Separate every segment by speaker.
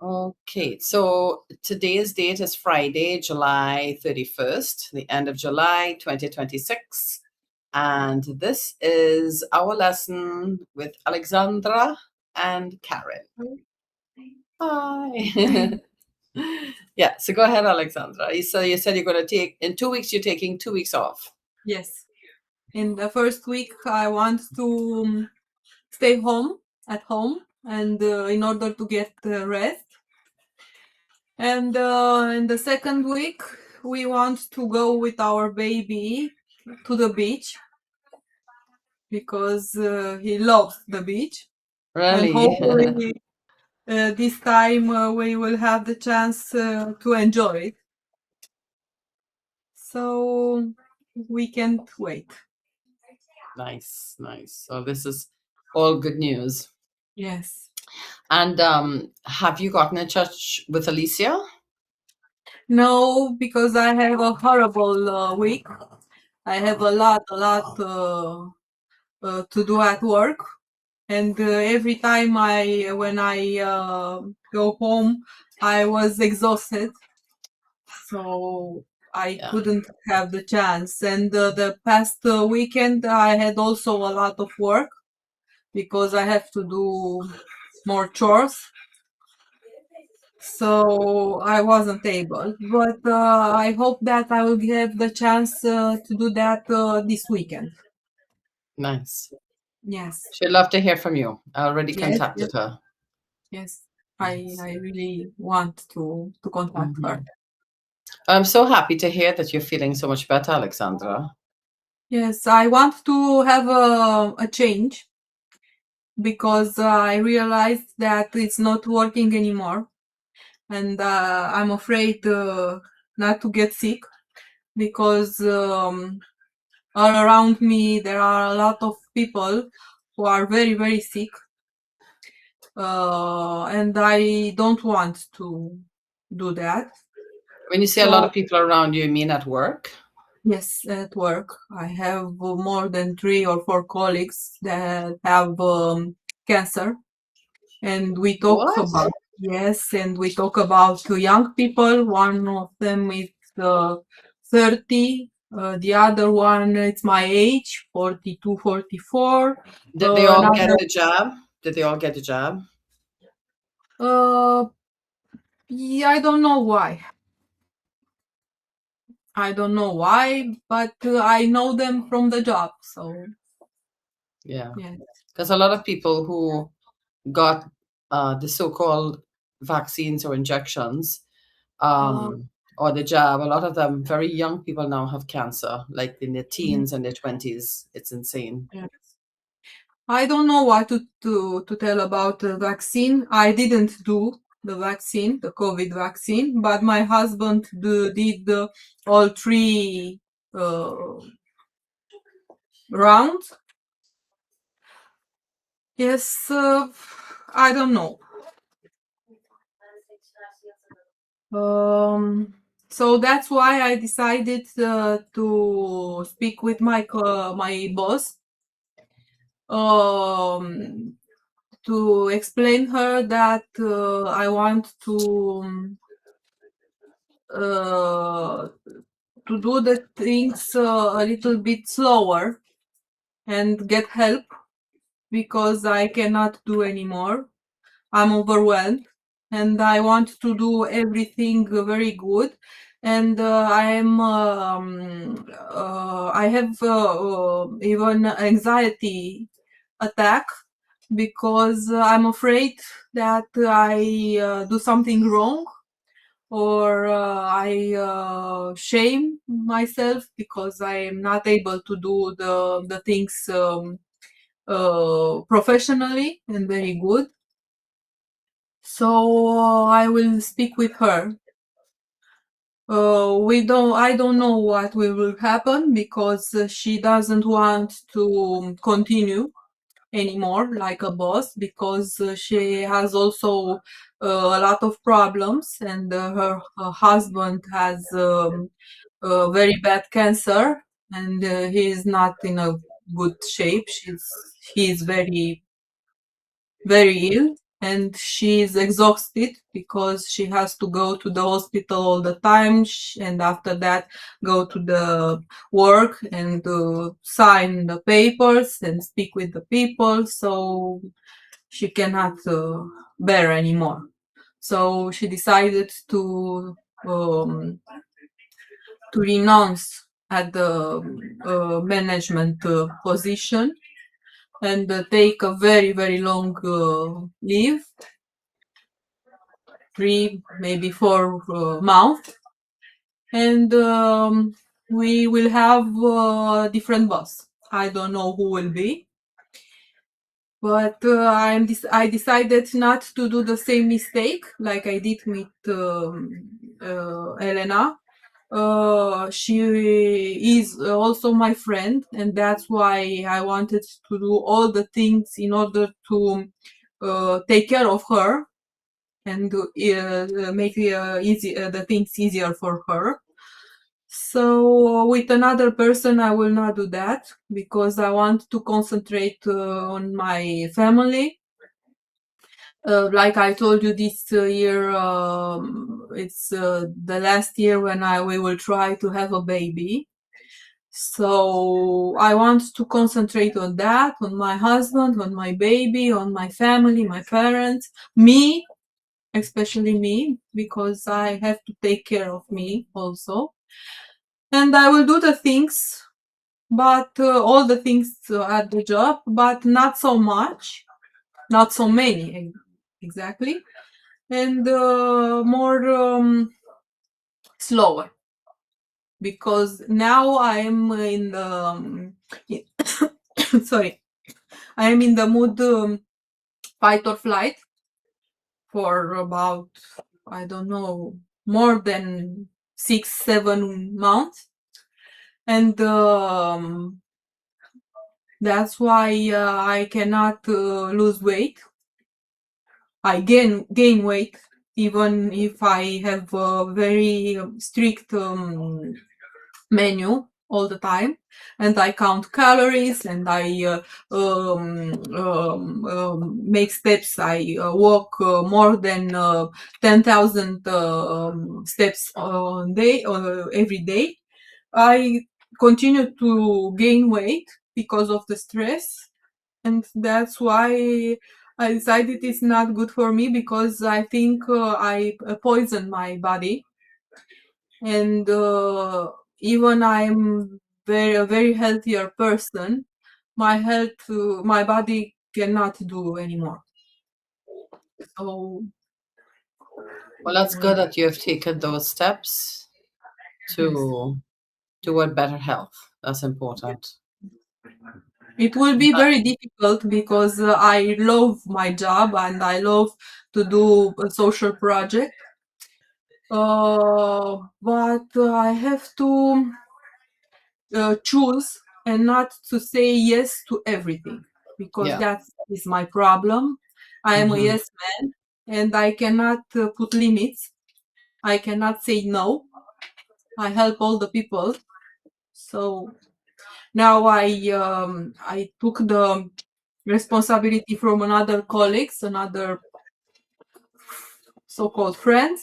Speaker 1: Okay, so today's date is Friday, July 31st, the end of July 2026. And this is our lesson with Alexandra and Karen. Hi. Yeah, so go ahead, Alexandra. You said you're going to take, in 2 weeks, you're taking 2 weeks off.
Speaker 2: Yes. In the first week, I want to stay at home, and in order to get rest. And in the second week, we want to go with our baby to the beach because he loves the beach. And
Speaker 1: Really?
Speaker 2: hopefully this time we will have the chance to enjoy it. So we can't wait.
Speaker 1: Nice, nice. So this is all good news.
Speaker 2: Yes.
Speaker 1: And have you gotten in touch with Alicia?
Speaker 2: No, because I have a horrible week. I have a lot to do at work, and every time when I go home, I was exhausted, so I
Speaker 1: Yeah.
Speaker 2: couldn't have the chance. And the past weekend, I had also a lot of work because I have to do more chores. So I wasn't able, but I hope that I will have the chance to do that this weekend.
Speaker 1: Nice.
Speaker 2: Yes,
Speaker 1: She'd love to hear from you. I already
Speaker 2: yes, yes,
Speaker 1: contacted her.
Speaker 2: yes.
Speaker 1: Nice.
Speaker 2: I really want to contact her.
Speaker 1: Mhm. I'm so happy to hear that you're feeling so much better, Alexandra.
Speaker 2: Yes, I want to have a change because I realized that it's not working anymore, and I'm afraid not to get sick because all around me there are a lot of people who are very sick, and I don't want to do that.
Speaker 1: When you say a lot
Speaker 2: So
Speaker 1: of people around you, you mean at work?
Speaker 2: yes, at work I have more than 3 or 4 colleagues that have cancer, and we talk
Speaker 1: What?
Speaker 2: about yes, and we talk about young people. One of them is 30. The other one, it's my age, 42, 44.
Speaker 1: Did they all get
Speaker 2: Another,
Speaker 1: the jab? Did they all get the jab?
Speaker 2: uh, yeah, I don't know why. I don't know why, but I know them from the job. So,
Speaker 1: Yeah.
Speaker 2: yeah.
Speaker 1: Because a lot of people who got the so-called vaccines or injections,
Speaker 2: Uh,
Speaker 1: or the jab, a lot of them, very young people now have cancer, like in their
Speaker 2: mhm,
Speaker 1: teens and their 20s. It's insane.
Speaker 2: yes. I don't know what to tell about the vaccine. I didn't do the vaccine, the COVID vaccine, but my husband did all 3 uh, rounds. Yes, I don't know. So that's why I decided to speak with my boss, um, to explain her that I want uh, to do the things a little bit slower and get help because I cannot do anymore. I'm overwhelmed and I want to do everything very good. And I have even anxiety attack because I'm afraid that I do something wrong, or I shame myself because I am not able to do the things professionally and very good. So I will speak with her. I don't know what will happen because she doesn't want to continue anymore like a boss because she has also a lot of problems, and her husband has very bad cancer, and he is not in a good shape. He is very ill. and she's exhausted because she has to go to the hospital all the time, and after that go to the work and sign the papers and speak with the people, so she cannot bear anymore. So she decided um, to renounce at the management position and take a very, very long leave, 3, maybe 4 months, and we will have a different boss. I don't know who will be, but I decided not to do the same mistake like I did with Elena. She is also my friend, and that's why I wanted to do all the things in order to take care of her and make the things easier for her. So with another person, I will not do that because I want to concentrate on my family. Like I told you, this year it's the last year when we will try to have a baby. So I want to concentrate on that, on my husband, on my baby, on my family, my parents, me, especially me, because I have to take care of me also. And I will do the things, but all the things at the job, but not so much, not so many exactly, and more slower, because now I am in the sorry, I am in the mood fight or flight for about, I don't know, more than 6-7 months, and that's why I cannot lose weight. I gain weight even if I have a very strict menu all the time, and I count calories, and I make steps. I walk more than 10,000 steps every day. I continue to gain weight because of the stress, and that's why I decided it's not good for me, because I think I poison my body, and even I'm a very healthier person, my body cannot do anymore. So
Speaker 1: Well, that's good that you have taken those steps
Speaker 2: yes,
Speaker 1: to toward better health. That's important.
Speaker 2: it will be
Speaker 1: But
Speaker 2: very difficult because I love my job and I love to do a social project. But I have to choose and not to say yes to everything, because
Speaker 1: yeah.
Speaker 2: that is my problem. I am a
Speaker 1: Hmm.
Speaker 2: yes man, and I cannot put limits. I cannot say no. I help all the people. So now I took the responsibility from another colleagues, another so-called friend.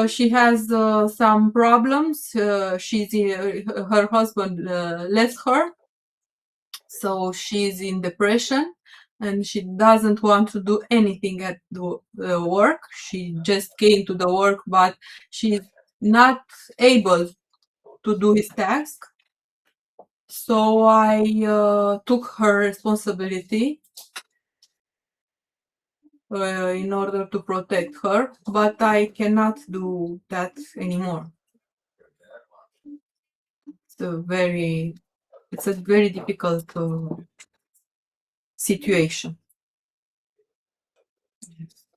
Speaker 2: She has some problems. Her husband left her, so she's in depression, and she doesn't want to do anything at the work. She just came to the work, but she's not able to do his task. So I took her responsibility in order to protect her, but I cannot do that anymore. It's a very, it's a very difficult situation.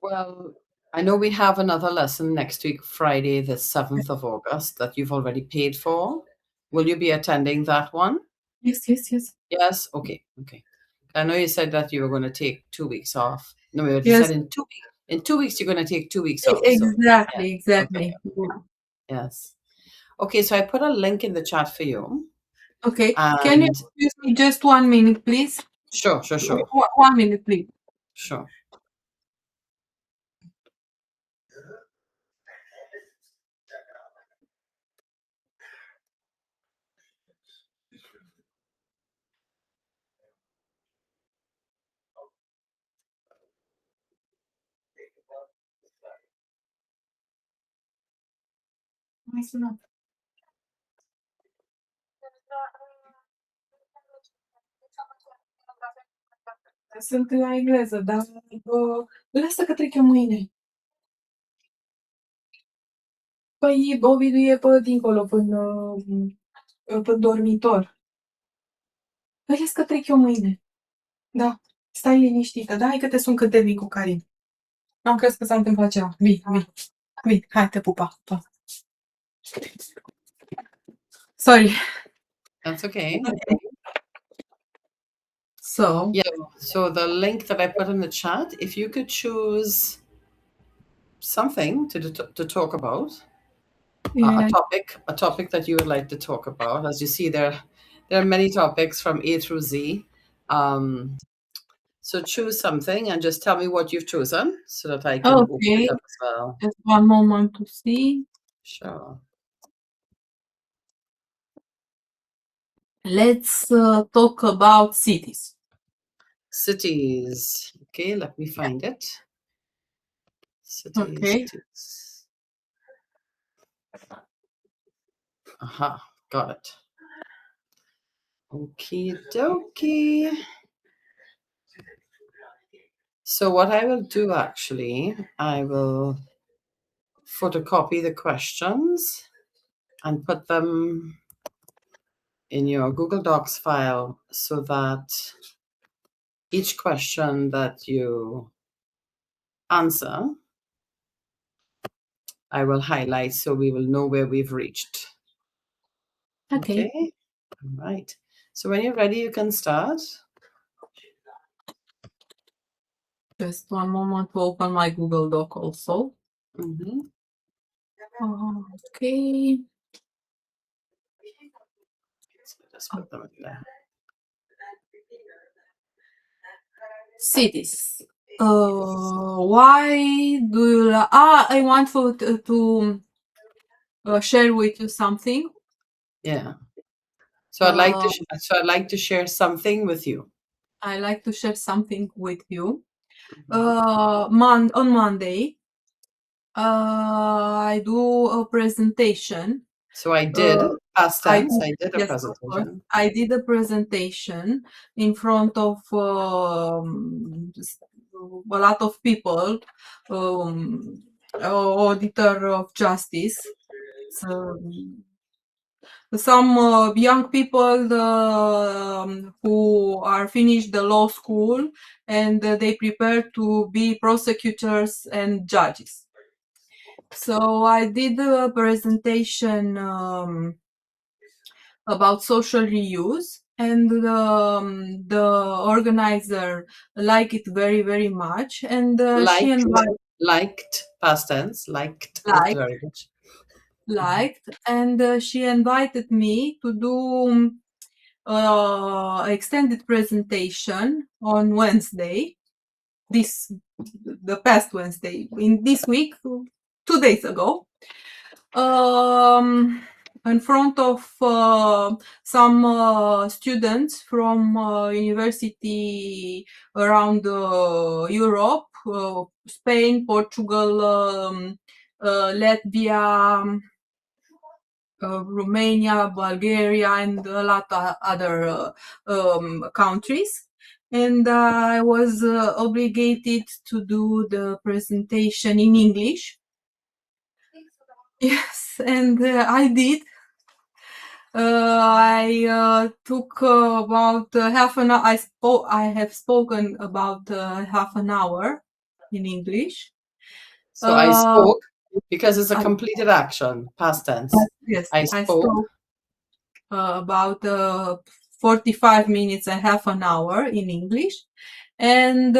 Speaker 1: Well, I know we have another lesson next week, Friday, the 7th of August, that you've already paid for. Will you be attending that one?
Speaker 2: Yes, yes, yes,
Speaker 1: Yes? Okay, okay. I know you said that you were going to take 2 weeks off. No, you said
Speaker 2: yes.
Speaker 1: in 2 weeks. In 2 weeks, you're going to take 2 weeks off. So, yeah.
Speaker 2: Exactly,
Speaker 1: Okay.
Speaker 2: exactly.
Speaker 1: Yes. Okay, so I put a link in the chat for you.
Speaker 2: Okay. Can you
Speaker 1: And
Speaker 2: excuse me just 1 minute, please?
Speaker 1: sure, sure, sure,
Speaker 2: 1 minute, please.
Speaker 1: sure.
Speaker 2: Mai sună. Sunt la engleză, dar lasă că trec eu mâine. Păi Ovidiu e pe dincolo, pe dormitor. Păi las că trec eu mâine. Da, stai liniștită. Da, hai că te sun când termin cu Karin. Am crezut că s-a întâmplat ceva. Vii. Hai, te pupa. Pa. Sorry.
Speaker 1: That's okay.
Speaker 2: So,
Speaker 1: Yeah. So the link that I put in the chat, if you could choose something to talk about,
Speaker 2: yeah.
Speaker 1: a topic that you would like to talk about. As you see, there are many topics from A through Z. So choose something and just tell me what you've chosen so that I can open
Speaker 2: Okay.
Speaker 1: it up as well.
Speaker 2: Just one moment to see.
Speaker 1: Sure.
Speaker 2: Let's talk about cities.
Speaker 1: Cities. Okay, let me find it. Cities.
Speaker 2: Okay.
Speaker 1: Cities. Aha, got it. Okie dokie. So what I will do actually, I will photocopy the questions and put them in your Google Docs file so that each question that you answer, I will highlight so we will know where we've reached.
Speaker 2: Okay.
Speaker 1: All right. So when you're ready, you can start.
Speaker 2: Just one moment to open my Google Doc also.
Speaker 1: Mm-hmm.
Speaker 2: Okay.
Speaker 1: So just put them in there.
Speaker 2: Cities. Why do you I want to share with you something.
Speaker 1: Yeah. So I'd like to share something with you.
Speaker 2: I like to share something with you.
Speaker 1: Mhm.
Speaker 2: On Monday, I do a presentation.
Speaker 1: So I did past tense. I did a
Speaker 2: Yes, of course.
Speaker 1: presentation.
Speaker 2: I did a presentation in front of a lot of people, auditor of justice. Some young people who are finished the law school and they prepare to be prosecutors and judges. So I did a presentation about social reuse, and the organizer liked it very, very much, and she
Speaker 1: Liked past tense. Liked it
Speaker 2: liked
Speaker 1: very much.
Speaker 2: and she invited me to do extended presentation on Wednesday, the past Wednesday, in this week, 2 days ago, in front of some students from university around Europe, Spain, Portugal, Latvia, Romania, Bulgaria, and a lot of other countries. And I was obligated to do the presentation in English. Yes, and I did. I took about half an hour. I have spoken about half an hour in English.
Speaker 1: So I spoke because it's a completed action, past tense.
Speaker 2: Yes,
Speaker 1: I spoke
Speaker 2: about 45 minutes and half an hour in English. And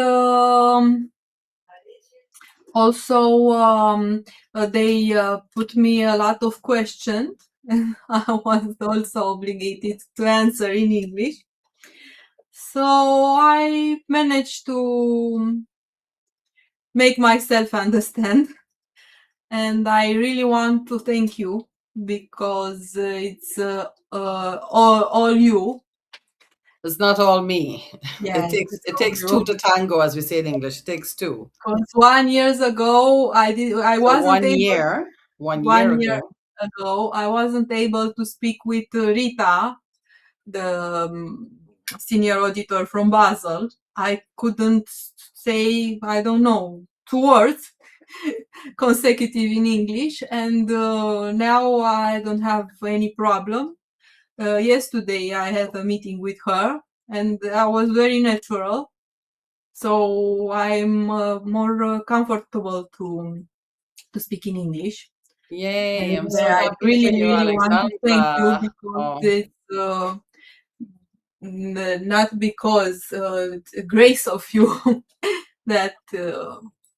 Speaker 2: also they put me a lot of questions, and I was also obligated to answer in English. So I managed to make myself understand. And I really want to thank you because it's all you.
Speaker 1: It's not all me.
Speaker 2: Yes,
Speaker 1: It takes two to tango, as we say in English. It takes two.
Speaker 2: Because 1 year ago, I
Speaker 1: So
Speaker 2: wasn't able.
Speaker 1: 1 year, 1 year
Speaker 2: One year,
Speaker 1: ago.
Speaker 2: ago, I wasn't able to speak with Rita, the senior auditor from Basel. I couldn't say, I don't know, 2 words consecutive in English, and now I don't have any problem. Yesterday I had a meeting with her, and I was very natural, so I'm more comfortable to speak in English.
Speaker 1: Yay,
Speaker 2: And
Speaker 1: I'm so
Speaker 2: I
Speaker 1: happy for
Speaker 2: really,
Speaker 1: you,
Speaker 2: really want to thank you
Speaker 1: Alexandra.
Speaker 2: because
Speaker 1: Oh,
Speaker 2: it's not because it's a grace of you that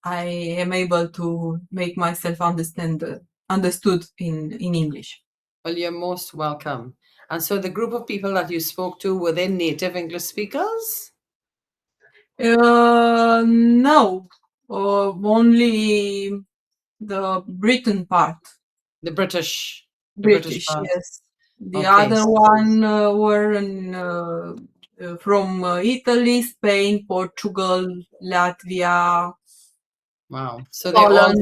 Speaker 2: I am able to make myself understood in English.
Speaker 1: well, you're most welcome. And so the group of people that you spoke to, were they native English speakers?
Speaker 2: No, only the Britain part.
Speaker 1: The British, the British
Speaker 2: British,
Speaker 1: part.
Speaker 2: yes. The
Speaker 1: Okay.
Speaker 2: other one were from Italy, Spain, Portugal, Latvia,
Speaker 1: Wow. So
Speaker 2: Poland.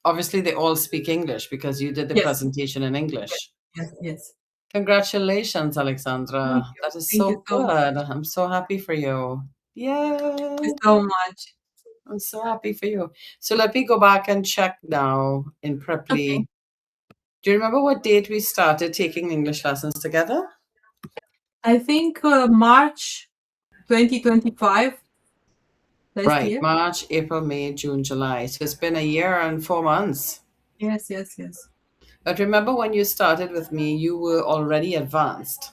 Speaker 1: obviously they all speak English because you did the
Speaker 2: Yes,
Speaker 1: presentation in
Speaker 2: yes,
Speaker 1: English.
Speaker 2: yes, yes.
Speaker 1: Congratulations,
Speaker 2: Thank
Speaker 1: Alexandra.
Speaker 2: you.
Speaker 1: That is
Speaker 2: Thank you
Speaker 1: so
Speaker 2: so much.
Speaker 1: good. I'm so happy for you.
Speaker 2: Thank you
Speaker 1: Yay.
Speaker 2: so much.
Speaker 1: I'm so happy for you. So let me go back and check now in
Speaker 2: Okay.
Speaker 1: Preply. Do you remember what date we started taking English lessons together?
Speaker 2: I think March 2025, last
Speaker 1: Right,
Speaker 2: year.
Speaker 1: March, April, May, June, July. So it's been a year and 4 months.
Speaker 2: Yes, yes, yes.
Speaker 1: But remember when you started with me, you were already advanced.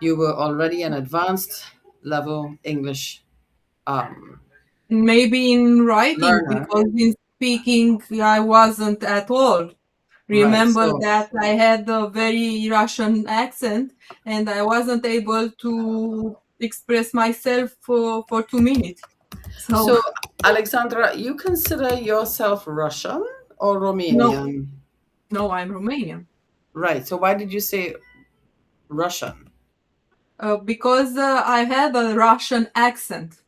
Speaker 1: You were already an advanced level English um,
Speaker 2: Maybe in writing,
Speaker 1: learner.
Speaker 2: because in speaking I wasn't at all.
Speaker 1: Right.
Speaker 2: Remember
Speaker 1: So,
Speaker 2: that I had a very Russian accent and I wasn't able to express myself for 2 minutes. So,
Speaker 1: so Alexandra, you consider yourself Russian or
Speaker 2: no,
Speaker 1: Romanian?
Speaker 2: no, I'm Romanian.
Speaker 1: Right. So why did you say Russian?
Speaker 2: Because I had a Russian accent.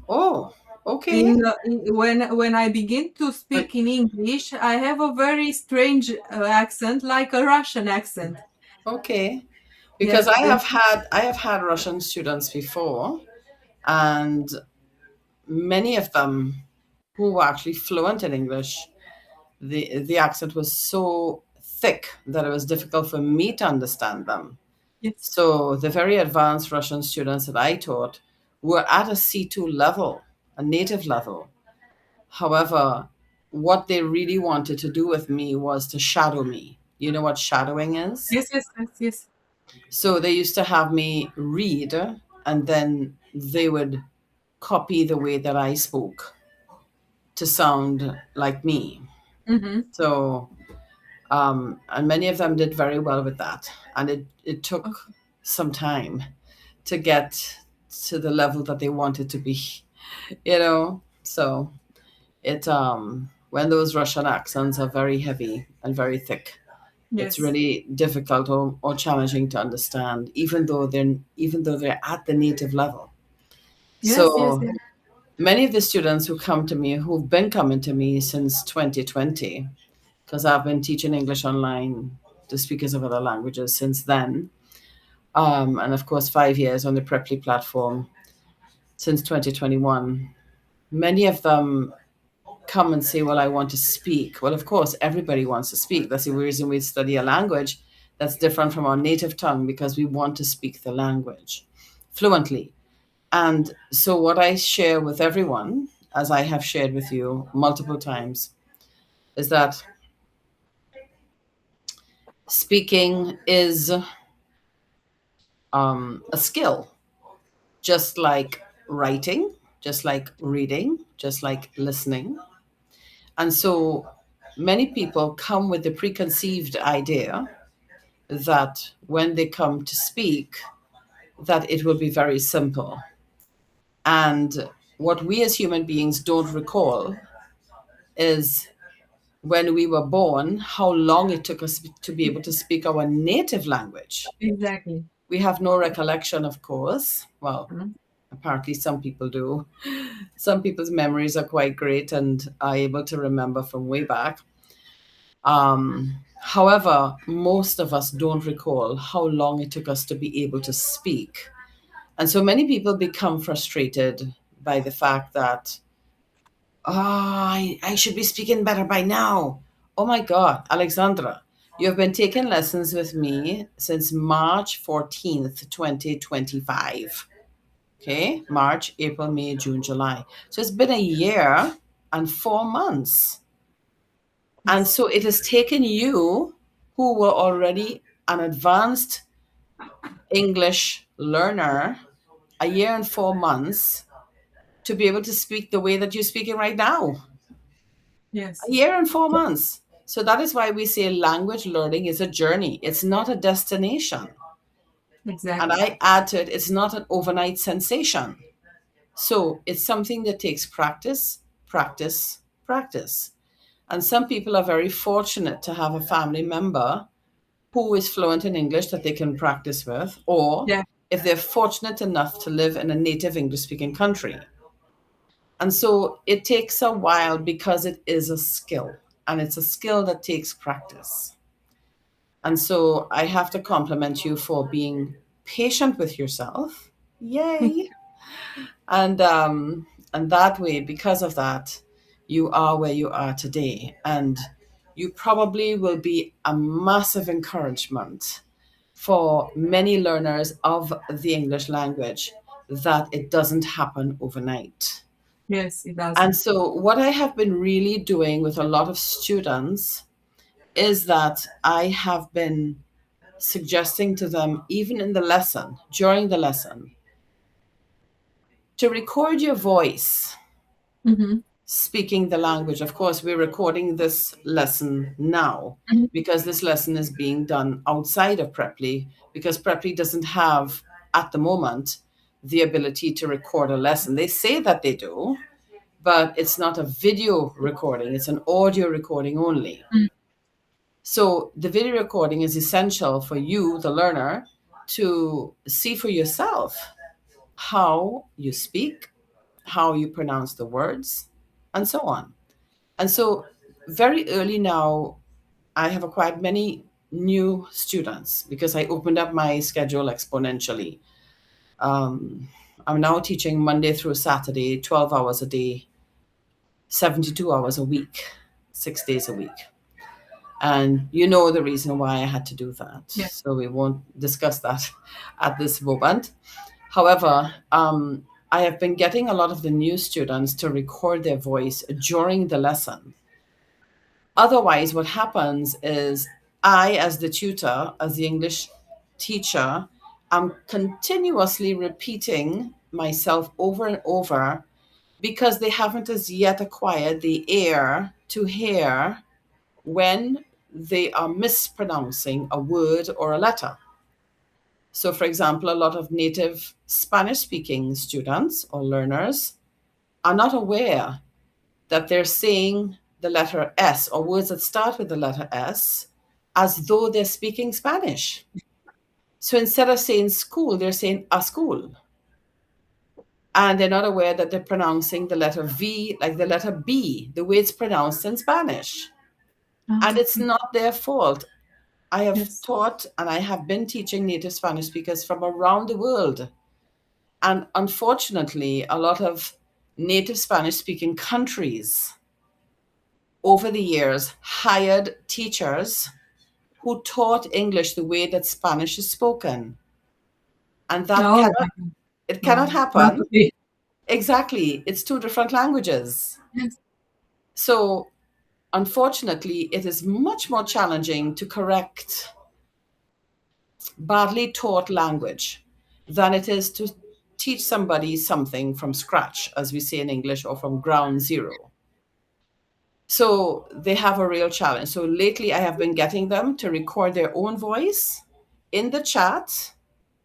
Speaker 1: Oh, okay.
Speaker 2: When I begin to
Speaker 1: But
Speaker 2: speak in English, I have a very strange accent, like a Russian accent.
Speaker 1: okay. Because
Speaker 2: Yes,
Speaker 1: I have had Russian students before, and many of them who were actually fluent in English, the accent was so thick that it was difficult for me to understand them.
Speaker 2: yes,
Speaker 1: So the very advanced Russian students that I taught were at a C2 level, a native level. However, what they really wanted to do with me was to shadow me. You know what shadowing is?
Speaker 2: yes, yes, yes, yes.
Speaker 1: So they used to have me read, and then they would copy the way that I spoke to sound like me.
Speaker 2: Mm-hmm.
Speaker 1: So, and many of them did very well with that. And it took
Speaker 2: Okay.
Speaker 1: some time to get to the level that they wanted to be, you know? So when those Russian accents are very heavy and very thick, it's
Speaker 2: Yes,
Speaker 1: really difficult or challenging to understand, even though they're at the native level.
Speaker 2: yes, yes,
Speaker 1: So
Speaker 2: yes.
Speaker 1: many of the students who come to me, who've been coming to me since 2020, because I've been teaching English online to speakers of other languages since then, and of course 5 years on the Preply platform since 2021. Many of them come and say, well, I want to speak. Well, of course, everybody wants to speak. That's the reason we study a language that's different from our native tongue, because we want to speak the language fluently. And so, what I share with everyone, as I have shared with you multiple times, is that speaking is a skill, just like writing, just like reading, just like listening. And so, many people come with the preconceived idea that when they come to speak, that it will be very simple. And what we as human beings don't recall is when we were born, how long it took us to be able to speak our native language.
Speaker 2: Exactly.
Speaker 1: We have no recollection, of course. Well,
Speaker 2: Mhm.
Speaker 1: apparently some people do. Some people's memories are quite great and are able to remember from way back. However, most of us don't recall how long it took us to be able to speak. And so many people become frustrated by the fact that, I should be speaking better by now. Oh my God, Alexandra, you have been taking lessons with me since March 14th, 2025. Okay, March, April, May, June, July. So it's been a year and 4 months. And
Speaker 2: Yes.
Speaker 1: so it has taken you, who were already an advanced English learner, a year and 4 months to be able to speak the way that you're speaking right now. A
Speaker 2: Yes.
Speaker 1: year and 4 months. So that is why we say language learning is a journey, it's not a destination. And
Speaker 2: Exactly.
Speaker 1: I add to it, it's not an overnight sensation. So it's something that takes practice, practice, practice. And some people are very fortunate to have a family member who is fluent in English that they can practice with, or
Speaker 2: Yeah.
Speaker 1: if they're fortunate enough to live in a native English speaking country. And so it takes a while because it is a skill, and it's a skill that takes practice. And so I have to compliment you for being patient with yourself. Yay. And that way, because of that, you are where you are today. And you probably will be a massive encouragement for many learners of the English language that it doesn't happen overnight.
Speaker 2: Yes, it
Speaker 1: And
Speaker 2: doesn't.
Speaker 1: so, what I have been really doing with a lot of students is that I have been suggesting to them, even in the lesson, during the lesson, to record your voice
Speaker 2: Mm-hmm.
Speaker 1: speaking the language. Of course, we're recording this lesson now
Speaker 2: Mm-hmm.
Speaker 1: because this lesson is being done outside of Preply, because Preply doesn't have, at the moment, the ability to record a lesson. They say that they do, but it's not a video recording, it's an audio recording only. So the video recording is essential for you, the learner, to see for yourself how you speak, how you pronounce the words, and so on. And so, very early now, I have acquired many new students because I opened up my schedule exponentially. Um, I'm now teaching Monday through Saturday, 12 hours a day, 72 hours a week, 6 days a week. And you know the reason why I had to do that.
Speaker 2: Yeah.
Speaker 1: So we won't discuss that at this moment. However, I have been getting a lot of the new students to record their voice during the lesson. Otherwise, what happens is I, as the tutor, as the English teacher, am continuously repeating myself over and over because they haven't as yet acquired the ear to hear when they are mispronouncing a word or a letter. So, for example, a lot of native Spanish speaking students or learners are not aware that they're saying the letter S or words that start with the letter S as though they're speaking Spanish. So instead of saying school, they're saying a school. And they're not aware that they're pronouncing the letter V like the letter B, the way it's pronounced in Spanish.
Speaker 2: Ah,
Speaker 1: And it's
Speaker 2: okay.
Speaker 1: not their fault. I have
Speaker 2: Yes.
Speaker 1: taught and I have been teaching native Spanish speakers from around the world. And unfortunately, a lot of native Spanish speaking countries over the years hired teachers who taught English the way that Spanish is spoken. And that
Speaker 2: Oh
Speaker 1: cannot,
Speaker 2: my God.
Speaker 1: it cannot
Speaker 2: No, not
Speaker 1: happen.
Speaker 2: okay.
Speaker 1: Exactly. It's two different languages.
Speaker 2: Yes.
Speaker 1: So unfortunately, it is much more challenging to correct badly taught language than it is to teach somebody something from scratch, as we say in English, or from ground zero. So they have a real challenge. So lately, I have been getting them to record their own voice in the chat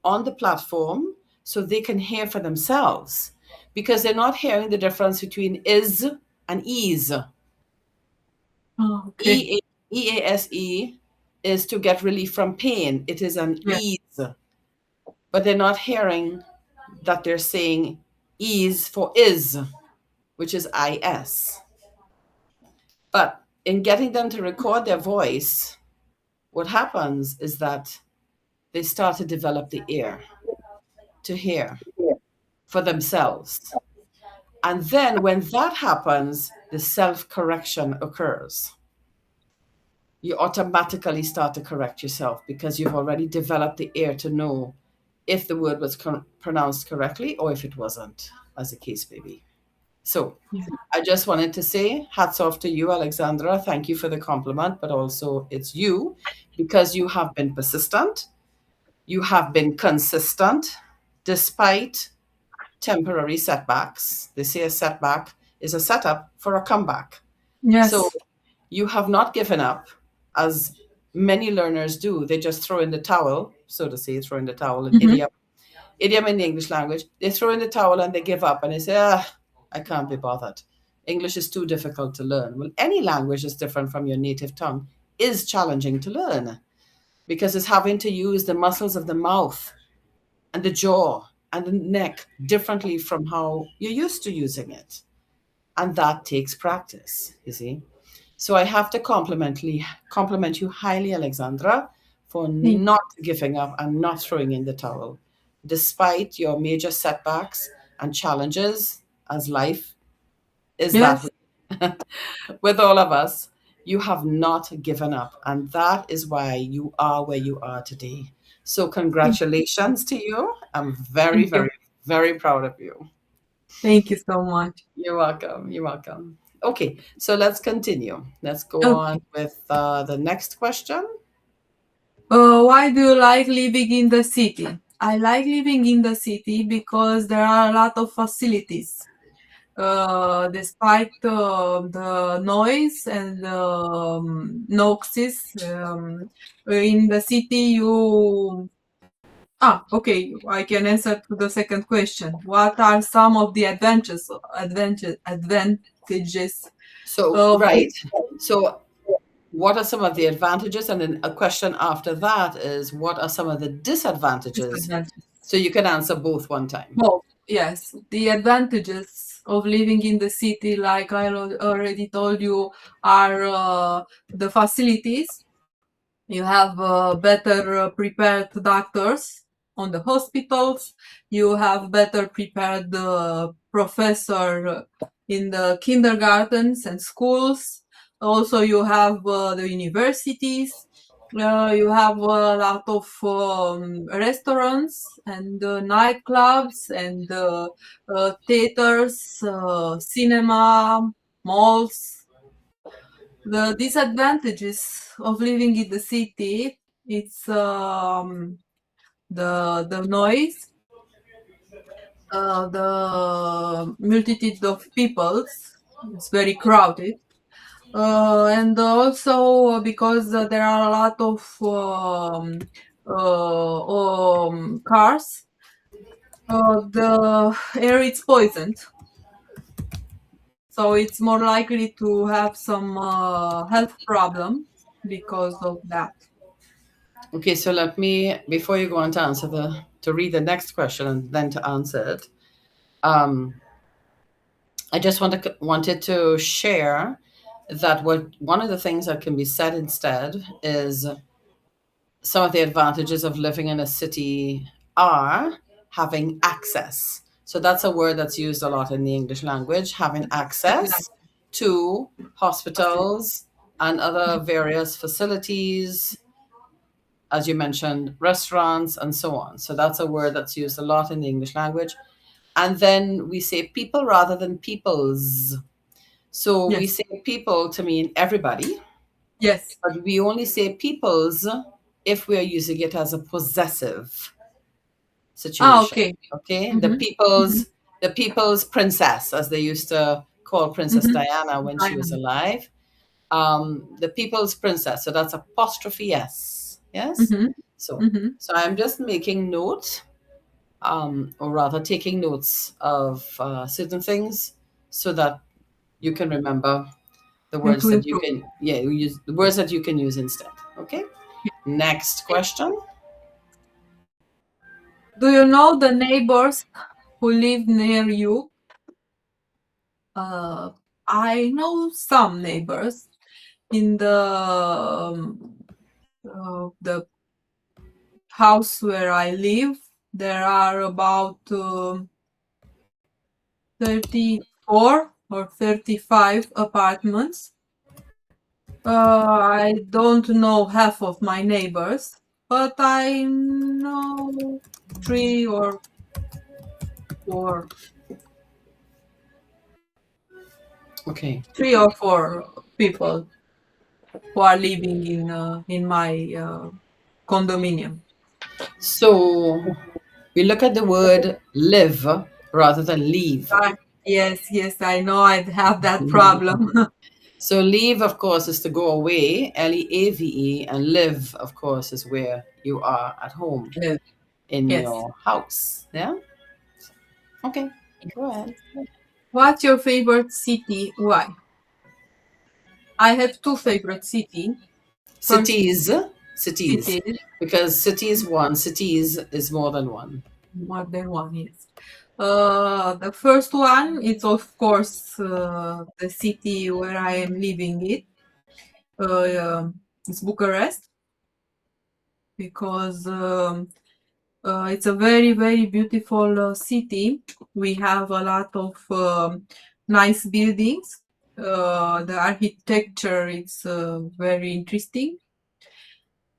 Speaker 1: on the platform so they can hear for themselves because they're not hearing the difference between is and ease.
Speaker 2: Oh, okay.
Speaker 1: E A S E is to get relief from pain. It is an
Speaker 2: Yeah.
Speaker 1: ease, but they're not hearing that they're saying ease for is, which is is. But in getting them to record their voice, what happens is that they start to develop the ear to hear for themselves. And then when that happens, the self correction occurs. You automatically start to correct yourself because you've already developed the ear to know if the word was pronounced correctly or if it wasn't, as the case may be. So
Speaker 2: Yeah.
Speaker 1: I just wanted to say hats off to you, Alexandra. Thank you for the compliment, but also it's you because you have been persistent, you have been consistent despite temporary setbacks. They say a setback is a setup for a comeback. So
Speaker 2: Yes.
Speaker 1: you have not given up, as many learners do. They just throw in the towel, so to say, throw in the towel, an
Speaker 2: Mm-hmm.
Speaker 1: idiom in the English language. They throw in the towel and they give up and they say, I can't be bothered. English is too difficult to learn. Well, any language is different from your native tongue is challenging to learn because it's having to use the muscles of the mouth and the jaw and the neck differently from how you're used to using it. And that takes practice, you see. So I have to compliment you highly, Alexandra, for
Speaker 2: Thank
Speaker 1: not giving up and not throwing in the towel. Despite your major setbacks and challenges, as life is
Speaker 2: you.
Speaker 1: that
Speaker 2: Yes.
Speaker 1: way with all of us, you have not given up. And that is why you are where you are today. So,
Speaker 2: Thank
Speaker 1: congratulations to you. I'm very,
Speaker 2: thank you.
Speaker 1: very, very proud of you.
Speaker 2: Thank you so much.
Speaker 1: You're welcome. You're welcome. Okay, so let's continue. Let's go on
Speaker 2: Okay.
Speaker 1: with the next question.
Speaker 2: Why do you like living in the city? I like living in the city because there are a lot of facilities. Despite the noise and noises in the city, okay. I can answer to the second question. What are some of the advantages
Speaker 1: So,
Speaker 2: of
Speaker 1: right. So, what are some of the advantages? And then a question after that is, what are some of the disadvantages?
Speaker 2: disadvantages?
Speaker 1: So, you can answer both one time.
Speaker 2: Well, yes, the advantages of living in the city, like I already told you, are the facilities. You have better prepared doctors on the hospitals. You have better prepared professor in the kindergartens and schools. Also, you have the universities. You have a lot of restaurants and nightclubs and theaters, cinema, malls. The disadvantages of living in the city, it's the noise, the multitude of peoples. It's very crowded, and also because there are a lot of cars. The air is poisoned, so it's more likely to have some health problem because of that.
Speaker 1: Okay, so let me, before you go on to to read the next question and then to answer it, um, I just wanted to share that one of the things that can be said instead is some of the advantages of living in a city are having access. So that's a word that's used a lot in the English language, having
Speaker 2: Having
Speaker 1: access to
Speaker 2: access.
Speaker 1: hospitals and other various facilities, as you mentioned, restaurants and so on. So that's a word that's used a lot in the English language. And then we say people rather than peoples. So we
Speaker 2: Yes.
Speaker 1: say people to mean everybody,
Speaker 2: Yes.
Speaker 1: but we only say peoples if we are using it as a possessive situation.
Speaker 2: Okay.
Speaker 1: Okay,
Speaker 2: Mhm. Mhm.
Speaker 1: the people's princess, as they used to call Princess
Speaker 2: Mhm.
Speaker 1: Diana when she was
Speaker 2: Diamond.
Speaker 1: alive. The people's princess. So that's apostrophe s. Yes.
Speaker 2: Mhm.
Speaker 1: So
Speaker 2: Mhm.
Speaker 1: so I'm just making note, or rather taking notes of certain things, so that you can remember the
Speaker 2: And
Speaker 1: words
Speaker 2: to
Speaker 1: that you
Speaker 2: improve.
Speaker 1: can, yeah, use the words that you can use instead. Okay. Next question.
Speaker 2: Do you know the neighbors who live near you? Uh, I know some neighbors in the The house where I live, there are about 34 or 35 apartments. I don't know half of my neighbors, but I know three or four,
Speaker 1: Okay.
Speaker 2: 3 or 4 people who are living in my condominium.
Speaker 1: So we look at the word live rather than leave.
Speaker 2: Ah, yes, yes, I know I have that problem.
Speaker 1: So leave, of course, is to go away, Leave, and live, of course, is where you are at home
Speaker 2: Yes,
Speaker 1: in
Speaker 2: yes.
Speaker 1: your house. Yeah. Okay. Go ahead.
Speaker 2: What's your favorite city? Why? I have two favorite city. First
Speaker 1: Cities, cities,
Speaker 2: city,
Speaker 1: because cities one, cities is more than one.
Speaker 2: more than one, yes. The first one is of course the city where I am living in. It's Bucharest because it's a very very beautiful city. We have a lot of nice buildings. The architecture is very interesting.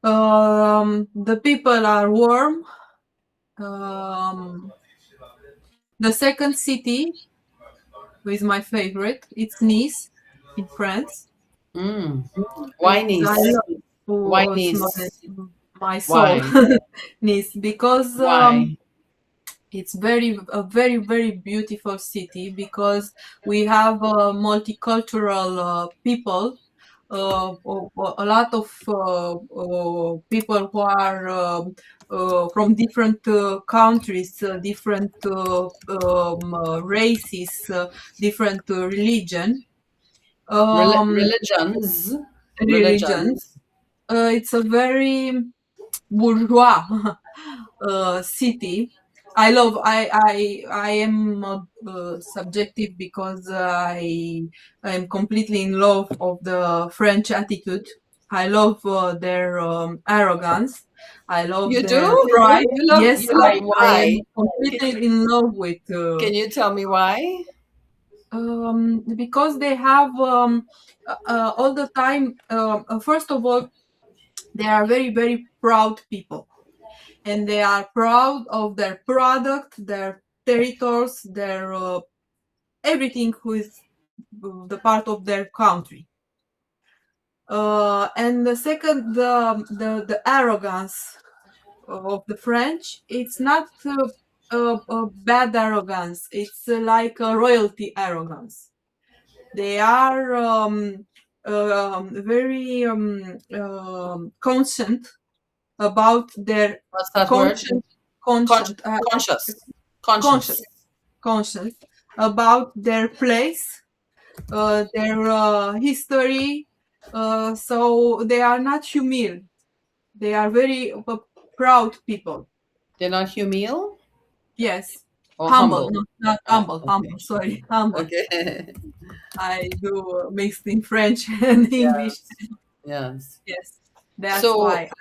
Speaker 2: The people are warm. Um, the second city is my favorite. It's Nice in France.
Speaker 1: Mm. Why
Speaker 2: It's I
Speaker 1: Nice?
Speaker 2: love
Speaker 1: Why
Speaker 2: it's
Speaker 1: Nice?
Speaker 2: my soul.
Speaker 1: Why?
Speaker 2: Nice because
Speaker 1: Why?
Speaker 2: it's very very beautiful city because we have multicultural people, a lot of people who are from different countries, different races, different religion, um,
Speaker 1: Religions,
Speaker 2: religions.
Speaker 1: religions.
Speaker 2: It's a very bourgeois city. I am subjective because I am completely in love of the French attitude. I love their arrogance. I love
Speaker 1: You do?
Speaker 2: their pride.
Speaker 1: You
Speaker 2: Yes,
Speaker 1: love
Speaker 2: I
Speaker 1: why?
Speaker 2: am
Speaker 1: Can
Speaker 2: completely
Speaker 1: you
Speaker 2: in love with
Speaker 1: can you tell me why?
Speaker 2: because they have all the time. First of all, they are very very proud people, and they are proud of their product, their territories, their everything who is the part of their country. And the second, the arrogance of the French, it's not a bad arrogance. It's like a royalty arrogance. They are very conscient about their
Speaker 1: What's that word?
Speaker 2: conscient,
Speaker 1: Con-
Speaker 2: conscient,
Speaker 1: conscious.
Speaker 2: conscious,
Speaker 1: Conscious.
Speaker 2: conscious about their place, their history. So they are not humble. They are very proud people.
Speaker 1: They're not humile
Speaker 2: Yes,
Speaker 1: or
Speaker 2: humble,
Speaker 1: humble.
Speaker 2: not humble,
Speaker 1: Okay.
Speaker 2: humble. Sorry, humble.
Speaker 1: Okay.
Speaker 2: I do mixed in French and English.
Speaker 1: Yes. Yes.
Speaker 2: Yes, that's
Speaker 1: So
Speaker 2: why.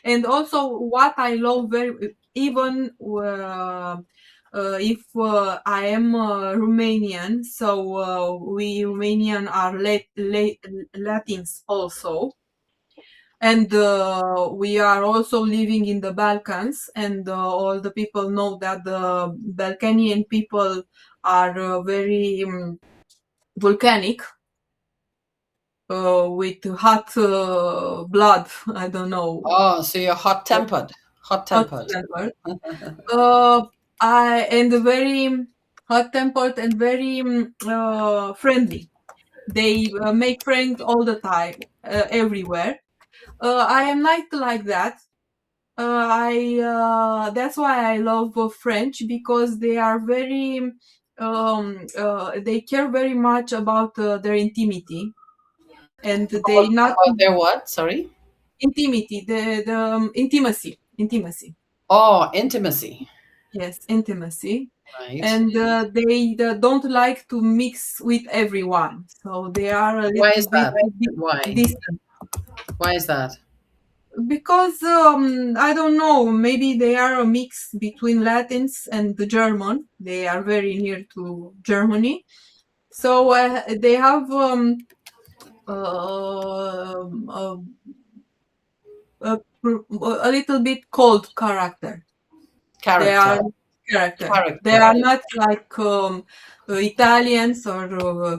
Speaker 2: And also, what I love very, even if I am Romanian, so we Romanian are Latins also, and we are also living in the Balkans, and all the people know that the Balkanian people are very volcanic, with hot blood. I don't know,
Speaker 1: oh, so you're hot tempered. Hot
Speaker 2: hot
Speaker 1: tempered.
Speaker 2: temper. I and very hot tempered and very friendly. They make friends all the time, everywhere. I am not like that. I That's why I love French because they are very they care very much about their intimacy, and they not
Speaker 1: About their what? Sorry.
Speaker 2: intimacy, the intimacy.
Speaker 1: Oh, intimacy.
Speaker 2: Yes, intimacy.
Speaker 1: Right.
Speaker 2: And they don't like to mix with everyone. So they are a
Speaker 1: Why
Speaker 2: little
Speaker 1: is
Speaker 2: bit
Speaker 1: that? Why?
Speaker 2: distant.
Speaker 1: Why is that?
Speaker 2: because I don't know, maybe they are a mix between Latins and the German. They are very near to Germany, so they have a, a little bit cold character. They are
Speaker 1: Character.
Speaker 2: character. They
Speaker 1: Character.
Speaker 2: are not like Italians or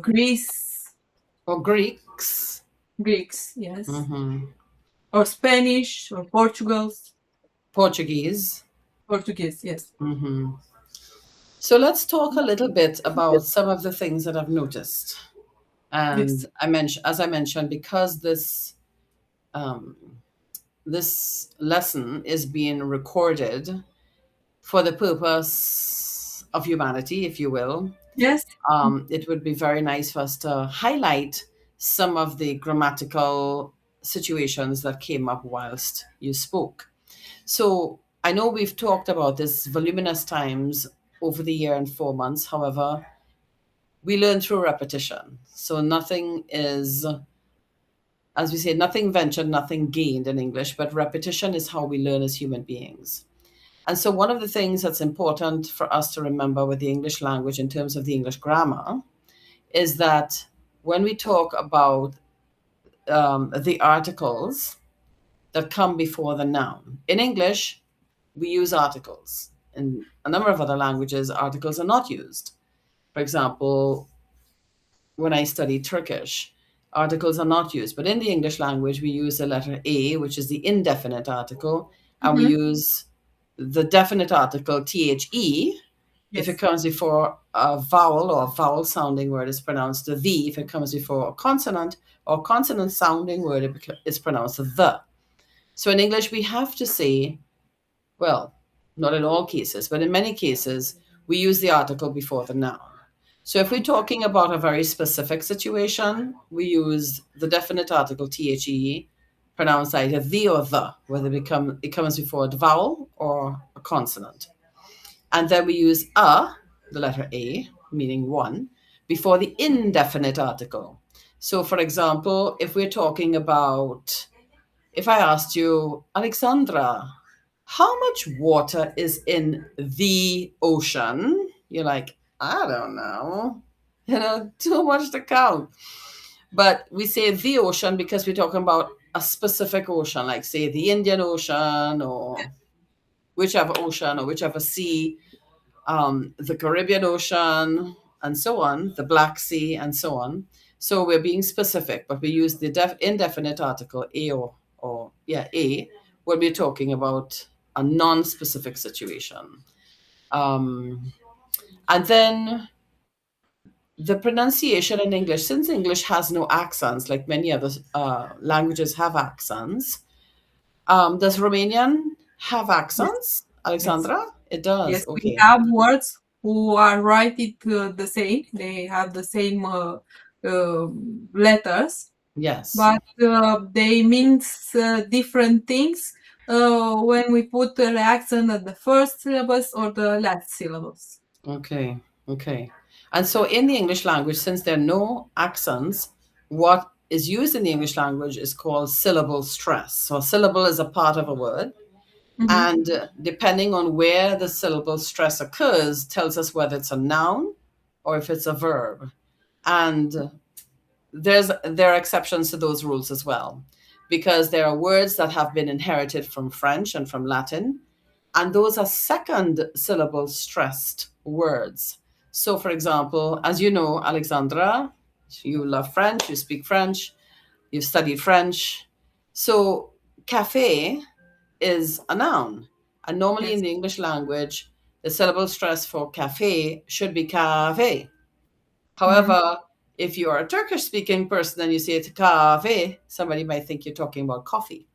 Speaker 1: Or Greeks.
Speaker 2: Greeks, yes,
Speaker 1: Hmm.
Speaker 2: or Spanish or
Speaker 1: Portuguese.
Speaker 2: Portuguese, yes,
Speaker 1: Hmm. So let's talk a little bit about some of the things that I've noticed.
Speaker 2: yes,
Speaker 1: And as I mentioned, because um, this lesson is being recorded for the purpose of humanity, if you will,
Speaker 2: yes.
Speaker 1: it would be very nice for us to highlight some of the grammatical situations that came up whilst you spoke. So I know we've talked about this voluminous times over the year and 4 months. However, we learn through repetition. So nothing is, as we say, nothing ventured, nothing gained in English, but repetition is how we learn as human beings. And so, one of the things that's important for us to remember with the English language in terms of the English grammar is that when we talk about the articles that come before the noun, in English, we use articles. In a number of other languages, articles are not used. For example, when I studied Turkish, articles are not used. But in the English language, we use the letter A, which is the indefinite article, and we
Speaker 2: Hmm.
Speaker 1: use the definite article, THE, if it
Speaker 2: Yes.
Speaker 1: comes before a vowel or a vowel sounding word is pronounced the. If it comes before a consonant or consonant sounding word, it's pronounced the. So in English, we have to say, well, not in all cases, but in many cases, we use the article before the noun. So if we're talking about a very specific situation, we use the definite article the, pronounced either the or the, whether it comes before a vowel or a consonant. And then we use the letter A, meaning one, before the indefinite article. So, for example, if we're talking about, if I asked you, Alexandra, how much water is in the ocean? You're like, I don't know. Too much to count. But we say the ocean because we're talking about a specific ocean, like, say, the Indian Ocean or whichever sea, the Caribbean Ocean, and so on, the Black Sea, and so on. So we're being specific, but we use the indefinite article a or yeah, a, when we're talking about a non-specific situation. Um, and then the pronunciation in English, since English has no accents, like many other languages have accents. Does Romanian have
Speaker 2: Yes.
Speaker 1: accents,
Speaker 2: Yes.
Speaker 1: Alexandra? It does.
Speaker 2: Yes. We
Speaker 1: Okay.
Speaker 2: have words who are write it the same. They have the same letters,
Speaker 1: Yes.
Speaker 2: but they means different things when we put the accent at the first syllables or the last syllables.
Speaker 1: Okay, okay. And so in the English language, since there are no accents, what is used in the English language is called syllable stress. So a syllable is a part of a word,
Speaker 2: Hmm.
Speaker 1: and depending on where the syllable stress occurs, tells us whether it's a noun or if it's a verb. And there are exceptions to those rules as well, because there are words that have been inherited from French and from Latin, and those are second syllable stressed words. So, for example, as you know, Alexandra, you love French, you speak French, you've studied French. So, cafe is a noun. And normally in
Speaker 2: Yes.
Speaker 1: the English language, the syllable stress for cafe should be cave.
Speaker 2: Hmm.
Speaker 1: However, if you are a Turkish speaking person and you say it kahve, somebody might think you're talking about coffee.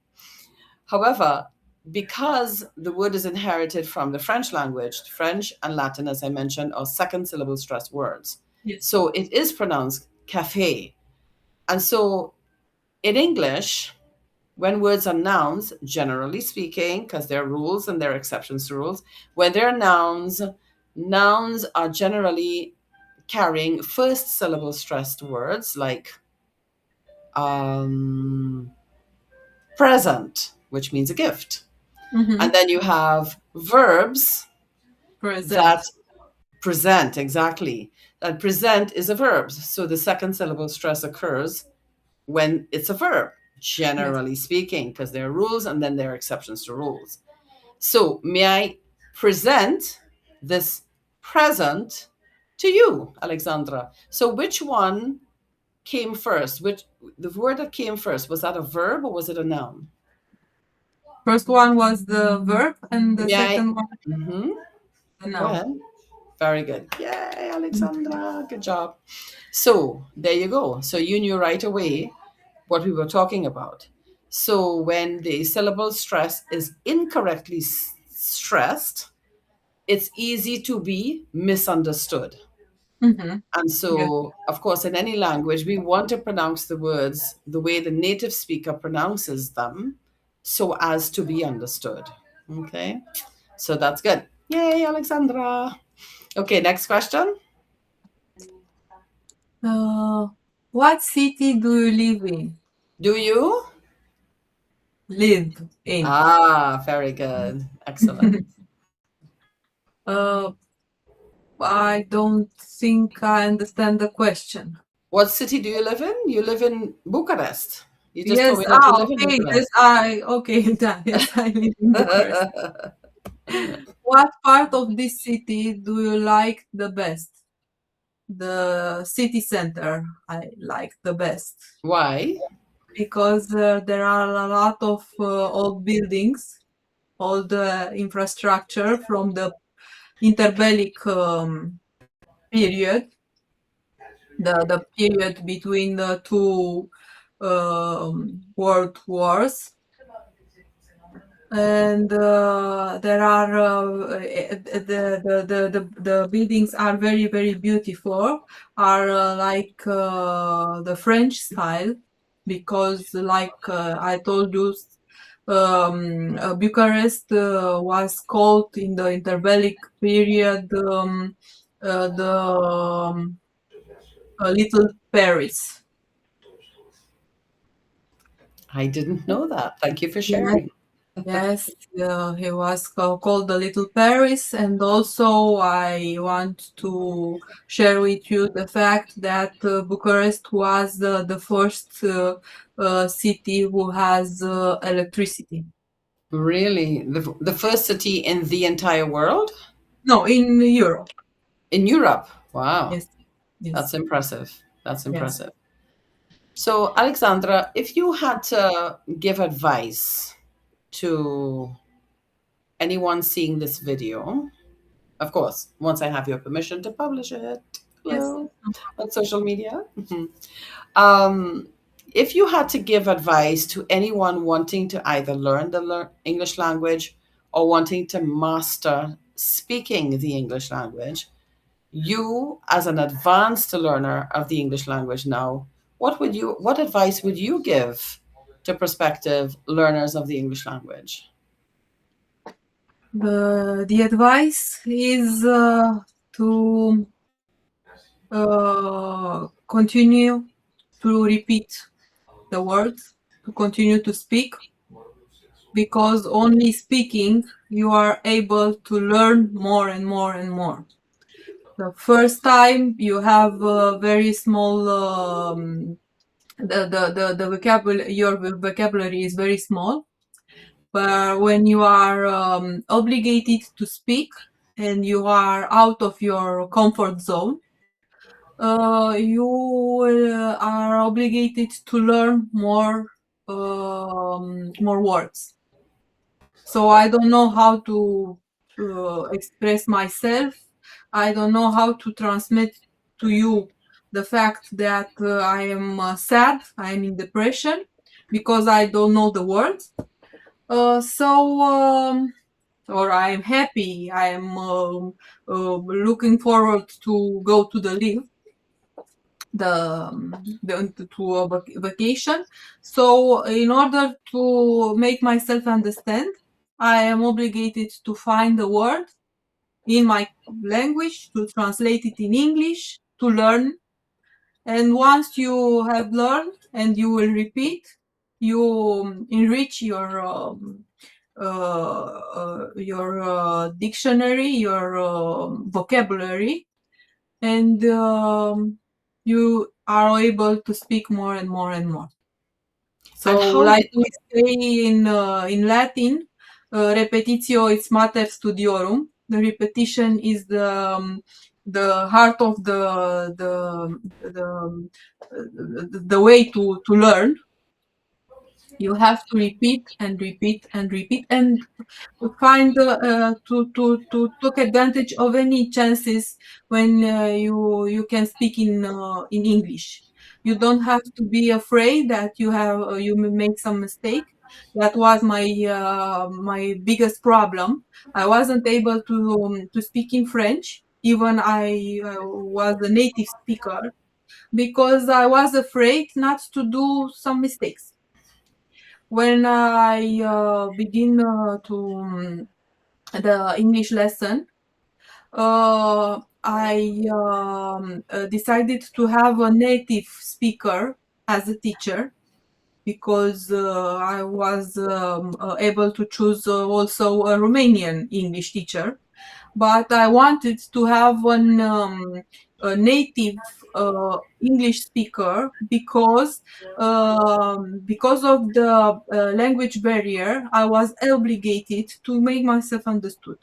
Speaker 1: However, because the word is inherited from the French language, French and Latin, as I mentioned, are second syllable stressed words.
Speaker 2: Yes.
Speaker 1: So it is pronounced cafe. And so in English, when words are nouns, generally speaking, because there are rules and there are exceptions to rules, when they're nouns, nouns are generally carrying first syllable stressed words like um, present. which means a gift.
Speaker 2: Mm-hmm.
Speaker 1: And then you have verbs that
Speaker 2: Present.
Speaker 1: present, exactly. And present is a verb. So the second syllable stress occurs when it's a verb,
Speaker 2: Yes.
Speaker 1: generally speaking, because there are rules and then there are exceptions to rules. So may I present this present to you, Alexandra? So which one came first? Which the word that came first, was that a verb or was it a noun?
Speaker 2: First one was the verb, and the
Speaker 1: May I?
Speaker 2: second one
Speaker 1: Mm-hmm.
Speaker 2: the
Speaker 1: Go
Speaker 2: noun.
Speaker 1: ahead. Very good. Yay, Alexandra. Good job. So there you go. So you knew right away what we were talking about. So when the syllable stress is incorrectly stressed, it's easy to be misunderstood.
Speaker 2: Mm-hmm.
Speaker 1: And
Speaker 2: Yes.
Speaker 1: so, of course, in any language, we want to pronounce the words the way the native speaker pronounces them so as to be understood. Okay, so that's good. Yay, Alexandra. Okay, next question.
Speaker 2: Uh, what city do you live in?
Speaker 1: Do you?
Speaker 2: Live in.
Speaker 1: Ah, very good. Excellent.
Speaker 2: uh, I don't think I understand the question.
Speaker 1: What city do you live in? You live in Bucharest. You just told
Speaker 2: Yes.
Speaker 1: me that you live in
Speaker 2: Okay. Yes.
Speaker 1: Bucharest.
Speaker 2: Okay. Yes, I live in Bucharest. What part of this city do you like the best? The city center I like the best
Speaker 1: Why?
Speaker 2: because there are a lot of old buildings, old infrastructure from the interbellic period, the period between the two world wars. And there are the buildings are very very beautiful, are like the French style, because like I told you, Bucharest was called in the interbellic period the little Paris.
Speaker 1: I didn't know that. Thank you for
Speaker 2: Yes.
Speaker 1: sharing.
Speaker 2: Yes, he was called the Little Paris, and also I want to share with you the fact that Bucharest was the first city who has electricity.
Speaker 1: Really? The first city in the entire world?
Speaker 2: No, in Europe.
Speaker 1: In Europe? Wow.
Speaker 2: Yes, yes,
Speaker 1: That's impressive. That's
Speaker 2: yes.
Speaker 1: impressive. So, Alexandra, if you had to give advice to anyone seeing this video, of course, once I have your permission to publish it,
Speaker 2: Yes.
Speaker 1: hello, on social media. Um, if you had to give advice to anyone wanting to either learn the English language or wanting to master speaking the English language, you as an advanced learner of the English language now, what advice would you give to prospective learners of the English language?
Speaker 2: The advice is to continue to repeat the words, to continue to speak, because only speaking you are able to learn more and more and more. The first time you have a very small the vocabulary, your vocabulary is very small, but when you are obligated to speak and you are out of your comfort zone, you are obligated to learn more words. So I don't know how to express myself. I don't know how to transmit to you the fact that I am sad, I am in depression, because I don't know the words. Or I am happy, I am looking forward to go to the live, to a vacation. So in order to make myself understand, I am obligated to find a word in my language, to translate it in English, to learn. And once you have learned and you will repeat, you enrich your dictionary, your vocabulary, and you are able to speak more and more and more.
Speaker 1: And
Speaker 2: So,
Speaker 1: how
Speaker 2: like
Speaker 1: did
Speaker 2: we say in Latin, repetitio is mater studiorum. The repetition is the heart of the way to learn. You have to repeat and repeat and repeat and find to take advantage of any chances when you can speak in English. You don't have to be afraid that you may make some mistake. That was my biggest problem. I wasn't able to speak in French, even I was a native speaker, because I was afraid not to do some mistakes. When I begin the English lesson, I decided to have a native speaker as a teacher because I was able to choose also a Romanian English teacher, but I wanted to have a native English speaker because of the language barrier. I was obligated to make myself understood.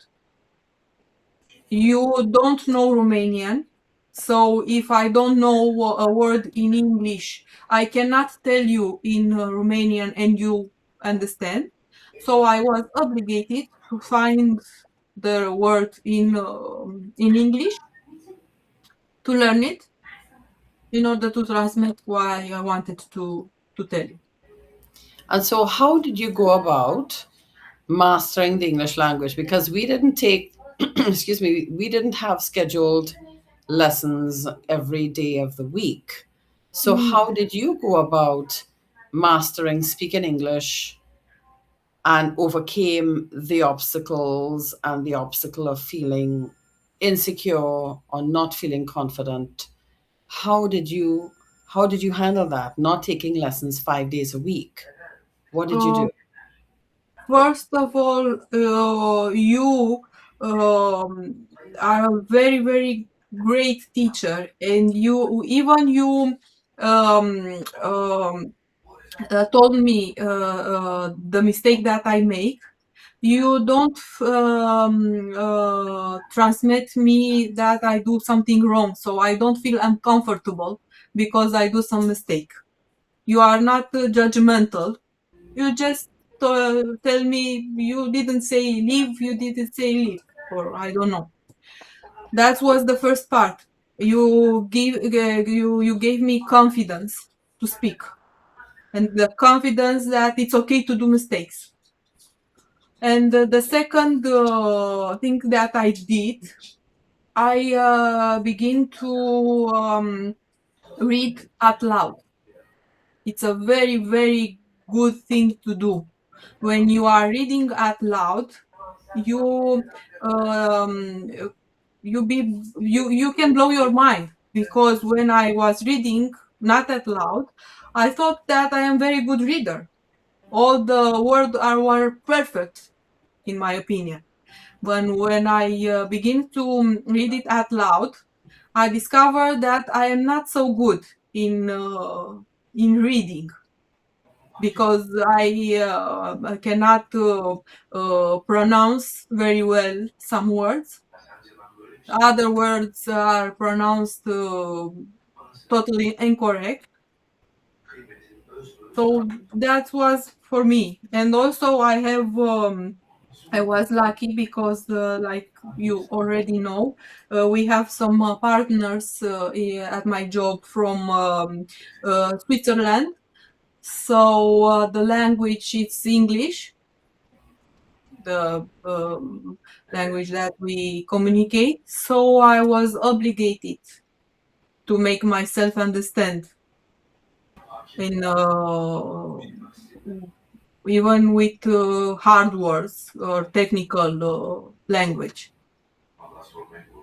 Speaker 2: You don't know Romanian, so if I don't know a word in English, I cannot tell you in Romanian and you understand. So I was obligated to find the word in English to learn it in order to transmit what I wanted to tell you.
Speaker 1: and so how did you go about mastering the English language? Because we didn't take excuse me, we didn't have scheduled lessons every day of the week. So
Speaker 2: Mm.
Speaker 1: how did you go about mastering speaking English and overcame the obstacles and the obstacle of feeling insecure or not feeling confident? How did you handle that? Not taking lessons 5 days a week. What did you
Speaker 2: Uh,
Speaker 1: do?
Speaker 2: First of all, you um, are a very, very great teacher, and you told me the mistake that I make. You don't transmit me that I do something wrong, so I don't feel uncomfortable because I do some mistake. You are not judgmental. You just tell me you didn't say leave, you didn't say leave, or I don't know. That was the first part. You gave me confidence to speak, and the confidence that it's okay to do mistakes. And the second thing that I did, I begin to read out loud. It's a very, very good thing to do. When you are reading out loud, you um, you can blow your mind, because when I was reading not out loud, I thought that I am very good reader. All the words were perfect in my opinion. When I begin to read it out loud, I discover that I am not so good in reading, because I cannot pronounce very well some words. Other words are pronounced totally incorrect. So that was for me. And also I was lucky because, like you already know, we have some partners at my job from Switzerland. So the language is English, the language that we communicate. So I was obligated to make myself understand in even with hard words or technical language.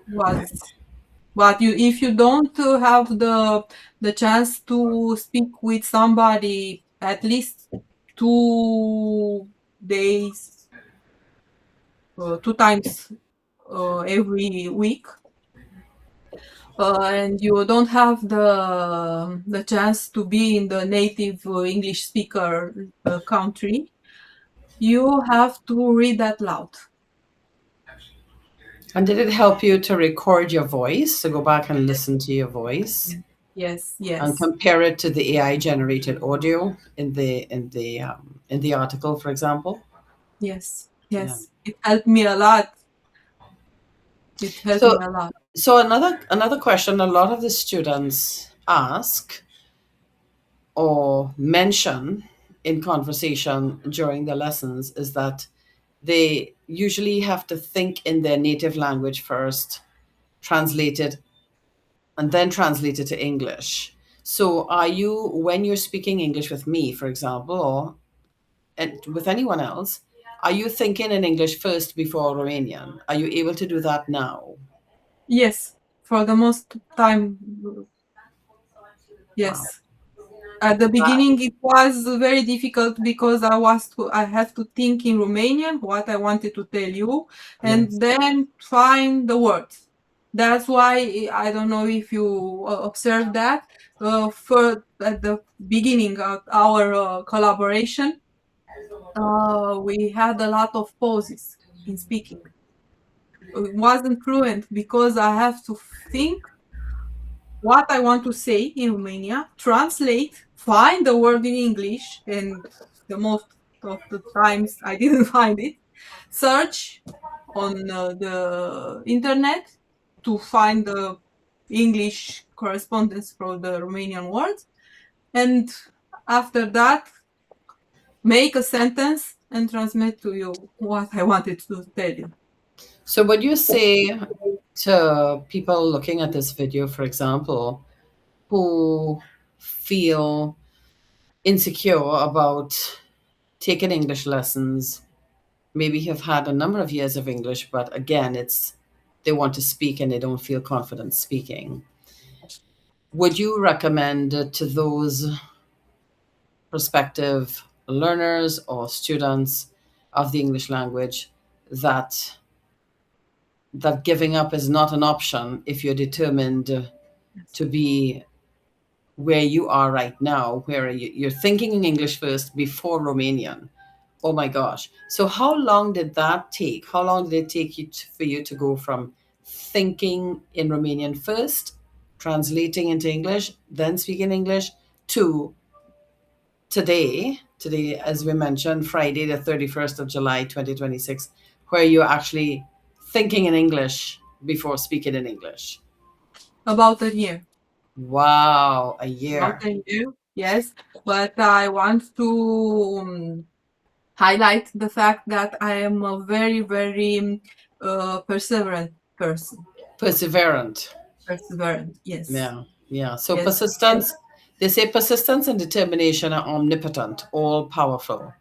Speaker 2: Was But if you don't have the chance to speak with somebody at least 2 days, 2 times every week, and you don't have the chance to be in the native English speaker country, you have to read that loud.
Speaker 1: And did it help you to record your voice, to go back and listen to your voice
Speaker 2: Yes,
Speaker 1: and
Speaker 2: yes,
Speaker 1: compare it to the AI generated audio in the article, for example?
Speaker 2: yes,
Speaker 1: Yeah.
Speaker 2: yes. It helped me a lot. It helped me
Speaker 1: So
Speaker 2: a lot.
Speaker 1: so another question a lot of the students ask or mention in conversation during the lessons is that they usually have to think in their native language first, translate it, and then translate it to English. So, are you, when you're speaking English with me, for example, or with anyone else, are you thinking in English first before Romanian? Are you able to do that now?
Speaker 2: Yes, for the most time,
Speaker 1: Wow.
Speaker 2: yes. At the
Speaker 1: That,
Speaker 2: beginning, it was very difficult because I have to think in Romanian what I wanted to tell you,
Speaker 1: yes.
Speaker 2: and then find the words. That's why I don't know if you observed that. For at the beginning of our collaboration, we had a lot of pauses in speaking. It wasn't fluent because I have to think what I want to say in Romania, translate, find the word in English, and the most of the times I didn't find it, search on the internet to find the English correspondence for the Romanian words, and after that, make a sentence and transmit to you what I wanted to tell you.
Speaker 1: So, would you say to people looking at this video, for example, who feel insecure about taking English lessons, maybe have had a number of years of English, but again, it's they want to speak and they don't feel confident speaking. Would you recommend to those prospective learners or students of the English language that giving up is not an option if you're determined
Speaker 2: Yes.
Speaker 1: to be where you are right now, where you're thinking in English first before Romanian? Oh my gosh. So how long did that take? How long did it take for you to go from thinking in Romanian first, translating into English, then speaking English, to today, as we mentioned, Friday, the 31st of July, 2026, where you're actually thinking in English before speaking in English?
Speaker 2: About a year.
Speaker 1: Wow, a
Speaker 2: About
Speaker 1: year.
Speaker 2: a year, yes. But I want to highlight the fact that I am a very, very perseverant person.
Speaker 1: Perseverant.
Speaker 2: Perseverant, yes.
Speaker 1: Yeah, yeah. So
Speaker 2: Yes, yes,
Speaker 1: persistence, they say persistence and determination are omnipotent, all powerful.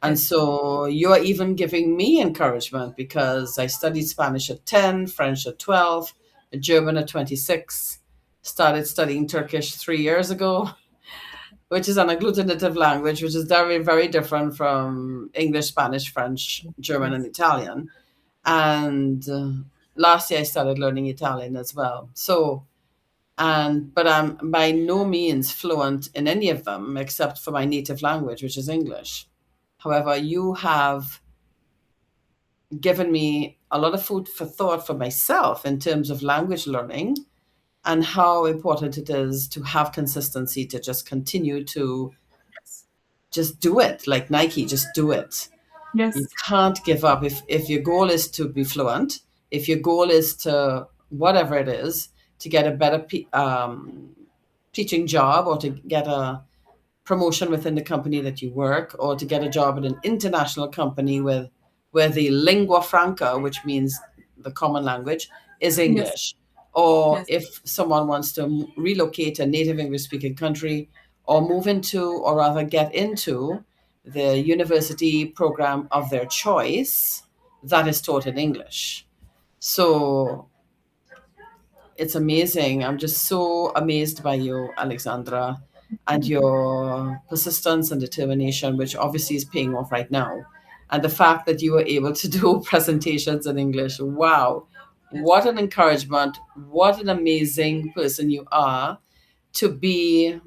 Speaker 1: And
Speaker 2: yes,
Speaker 1: so you're even giving me encouragement because I studied Spanish at 10, French at 12, German at 26, started studying Turkish 3 years ago, which is an agglutinative language, which is very, very different from English, Spanish, French, German, and
Speaker 2: yes,
Speaker 1: Italian. And last year I started learning Italian as well. So, but I'm by no means fluent in any of them except for my native language, which is English. However, you have given me a lot of food for thought for myself in terms of language learning and how important it is to have consistency, to just continue to
Speaker 2: yes,
Speaker 1: just do it like Nike, just do it. You
Speaker 2: yes,
Speaker 1: can't give up. If your goal is to be fluent, if your goal is to whatever it is, to get a better teaching job or to get a promotion within the company that you work or to get a job at an international company with where the lingua franca, which means the common language, is
Speaker 2: yes,
Speaker 1: English. Or
Speaker 2: yes,
Speaker 1: if someone wants to relocate to a native English speaking country or move into or rather get into the university program of their choice that is taught in English. So it's amazing. I'm just so amazed by you, Alexandra. and your persistence and determination, which obviously is paying off right now. And the fact that you were able to do presentations in English. Wow.
Speaker 2: Yes.
Speaker 1: What an encouragement. What an amazing person you are to be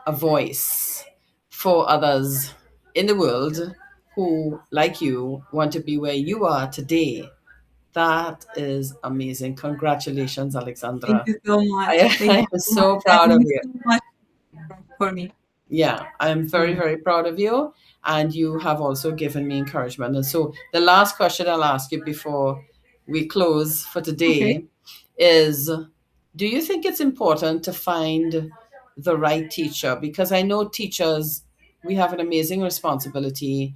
Speaker 1: a voice for others in the world who, like you, want to be where you are today. That is amazing. Congratulations,
Speaker 2: Thank
Speaker 1: Alexandra.
Speaker 2: you so much.
Speaker 1: I
Speaker 2: Thank you
Speaker 1: am
Speaker 2: so much.
Speaker 1: so
Speaker 2: That
Speaker 1: proud of
Speaker 2: means
Speaker 1: you.
Speaker 2: so much for me.
Speaker 1: Yeah, I'm very,
Speaker 2: Mm.
Speaker 1: very proud of you. And you have also given me encouragement. And so the last question I'll ask you before we close for
Speaker 2: Okay.
Speaker 1: today is, do you think it's important to find the right teacher? Because I know teachers, we have an amazing responsibility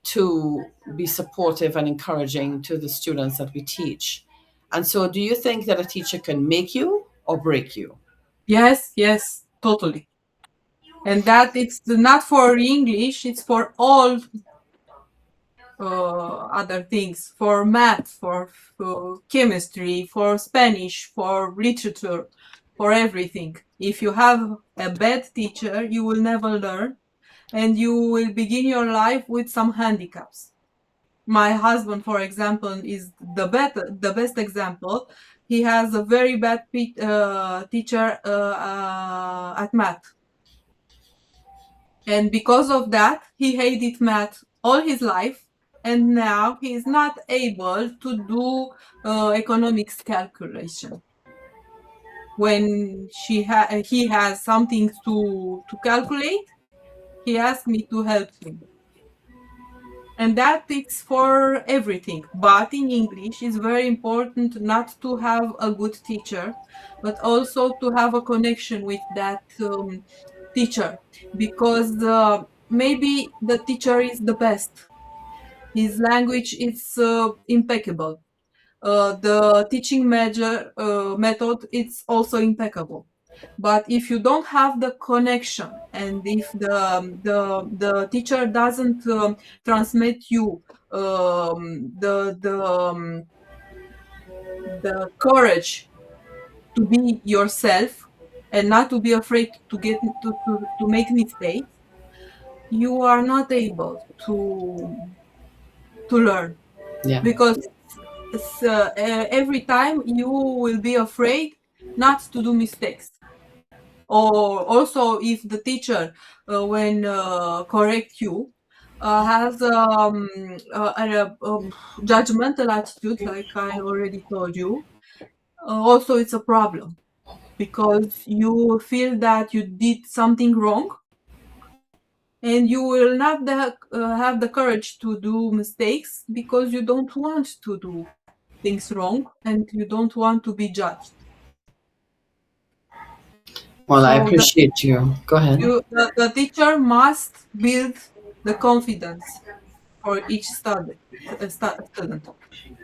Speaker 1: to be supportive and encouraging to the students that we teach. And so, do you think that a teacher can make you or break you?
Speaker 2: Yes, yes, totally. And that it's not for English, it's for all other things, for math, for chemistry, for Spanish, for literature, for everything. If you have a bad teacher, you will never learn and you will begin your life with some handicaps. My husband, for example, is the best example. He has a very bad teacher at math. And because of that, he hated math all his life. And now he is not able to do economics calculation. When he has something to calculate, he asked me to help him. And that is for everything. But in English, it's very important not to have a good teacher, but also to have a connection with that teacher, because maybe the teacher is the best. His language is impeccable. The teaching method it's also impeccable. But if you don't have the connection, and if the teacher doesn't transmit you the courage to be yourself and not to be afraid to make mistakes, you are not able to learn,
Speaker 1: Yeah.
Speaker 2: because every time you will be afraid not to do mistakes. Or also if the teacher when correct you has a judgmental attitude, like I already told you, also it's a problem, because you feel that you did something wrong and you will not have the courage to do mistakes because you don't want to do things wrong and you don't want to be judged.
Speaker 1: Well, I
Speaker 2: So
Speaker 1: appreciate you. Go ahead.
Speaker 2: the teacher must build the confidence for each student.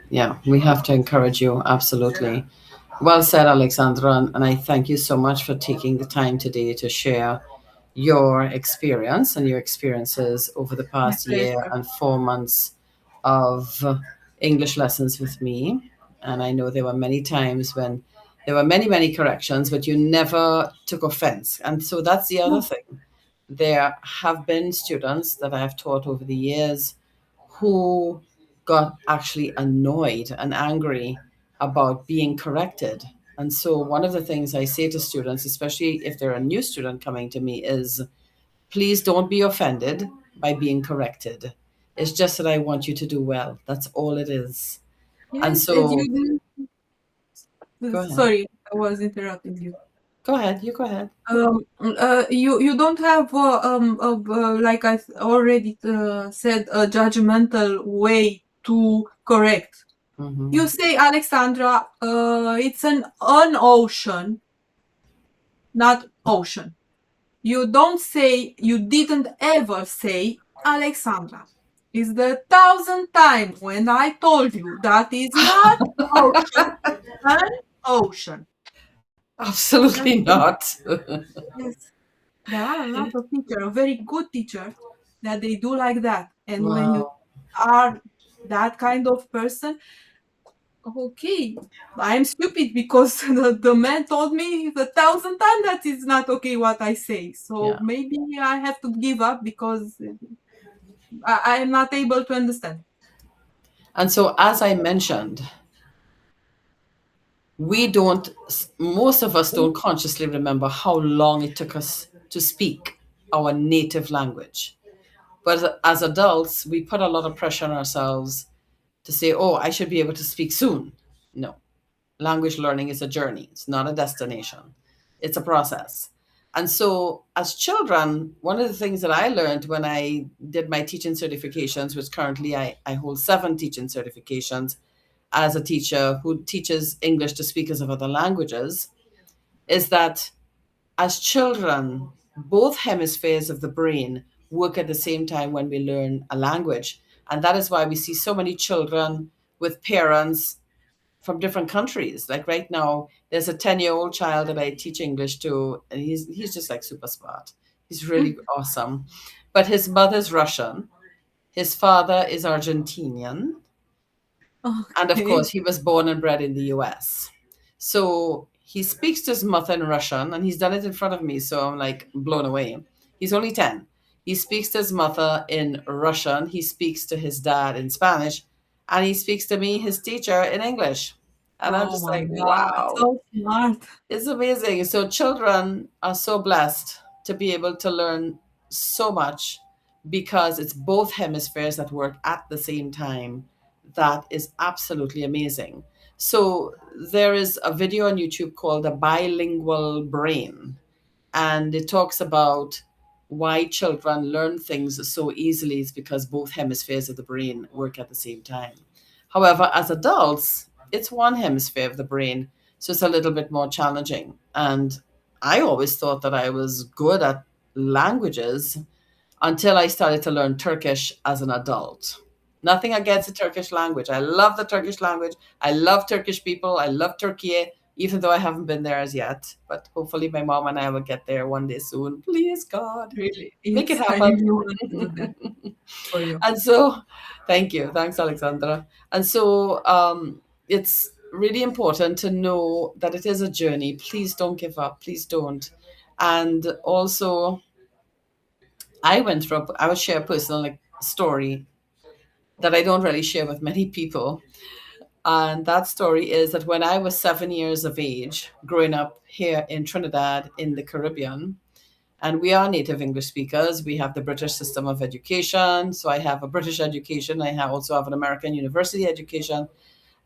Speaker 1: Yeah, we have to encourage you. Absolutely. Well said, Alexandra. And I thank you so much for taking the time today to share your experience and your experiences over the
Speaker 2: My
Speaker 1: past year
Speaker 2: pleasure.
Speaker 1: and 4 months of English lessons with me. And I know there were many times when there were many, many corrections, but you never took offense. And so that's the other
Speaker 2: No,
Speaker 1: thing. There have been students that I have taught over the years who got actually annoyed and angry about being corrected. And so, one of the things I say to students, especially if they're a new student coming to me, is please don't be offended by being corrected. It's just that I want you to do well. That's all it is. And
Speaker 2: yes, and
Speaker 1: so,
Speaker 2: you
Speaker 1: go ahead.
Speaker 2: sorry, I was interrupting you.
Speaker 1: Go ahead. You go ahead.
Speaker 2: You don't have like I already said, a judgmental way to correct.
Speaker 1: Hmm.
Speaker 2: You say, Alexandra, it's an ocean, not ocean. You don't say, you didn't ever say, Alexandra. It's the thousandth time when I told you that is not ocean, an ocean. That's
Speaker 1: Absolutely
Speaker 2: it.
Speaker 1: not.
Speaker 2: Yes. There are a lot of teachers, a very good teachers, that they do like that. And when you
Speaker 1: Wow.
Speaker 2: are that kind of person, Okay, I am stupid because the man told me 1,000 times that it's not okay what I say. So
Speaker 1: Yeah.
Speaker 2: maybe I have to give up because I am not able to understand.
Speaker 1: And so, as I mentioned, we don't, most of us don't consciously remember how long it took us to speak our native language. But as adults, we put a lot of pressure on ourselves to say, oh, I should be able to speak soon. No, language learning is a journey, it's not a destination, it's a process. And so, as children, one of the things that I learned when I did my teaching certifications, which currently I hold 7 teaching certifications as a teacher who teaches English to speakers of other languages, is that as children, both hemispheres of the brain work at the same time when we learn a language. And that is why we see so many children with parents from different countries. Like right now, there's a 10-year-old child that I teach English to, and he's just like super smart. He's really awesome. But his mother's Russian, his father is Argentinian, and of
Speaker 2: Okay.
Speaker 1: course, he was born and bred in the US. So he speaks to his mother in Russian, and he's done it in front of me. So I'm like blown away. He's only 10. He speaks to his mother in Russian, he speaks to his dad in Spanish, and he speaks to me, his teacher, in English. And I'm
Speaker 2: Oh
Speaker 1: just
Speaker 2: my
Speaker 1: like,
Speaker 2: God,
Speaker 1: wow,
Speaker 2: so smart.
Speaker 1: it's amazing. So children are so blessed to be able to learn so much because it's both hemispheres that work at the same time. That is absolutely amazing. So there is a video on YouTube called A Bilingual Brain, and it talks about why children learn things so easily is because both hemispheres of the brain work at the same time. However, as adults, it's one hemisphere of the brain, so it's a little bit more challenging. And I always thought that I was good at languages until I started to learn Turkish as an adult. Nothing against the Turkish language. I love the Turkish language. I love Turkish people. I love Turkey, even though I haven't been there as yet. But hopefully, my mom and I will get there one day soon. Please, God,
Speaker 2: Really,
Speaker 1: make it
Speaker 2: it's I
Speaker 1: happen.
Speaker 2: really want to do that for you.
Speaker 1: And so, thank you. Thanks, Alexandra. And so, it's really important to know that it is a journey. Please don't give up. Please don't. And also, I would share a personal story that I don't really share with many people. And that story is that when I was 7 years of age, growing up here in Trinidad in the Caribbean, and we are native English speakers, we have the British system of education. So I have a British education. Also have an American university education.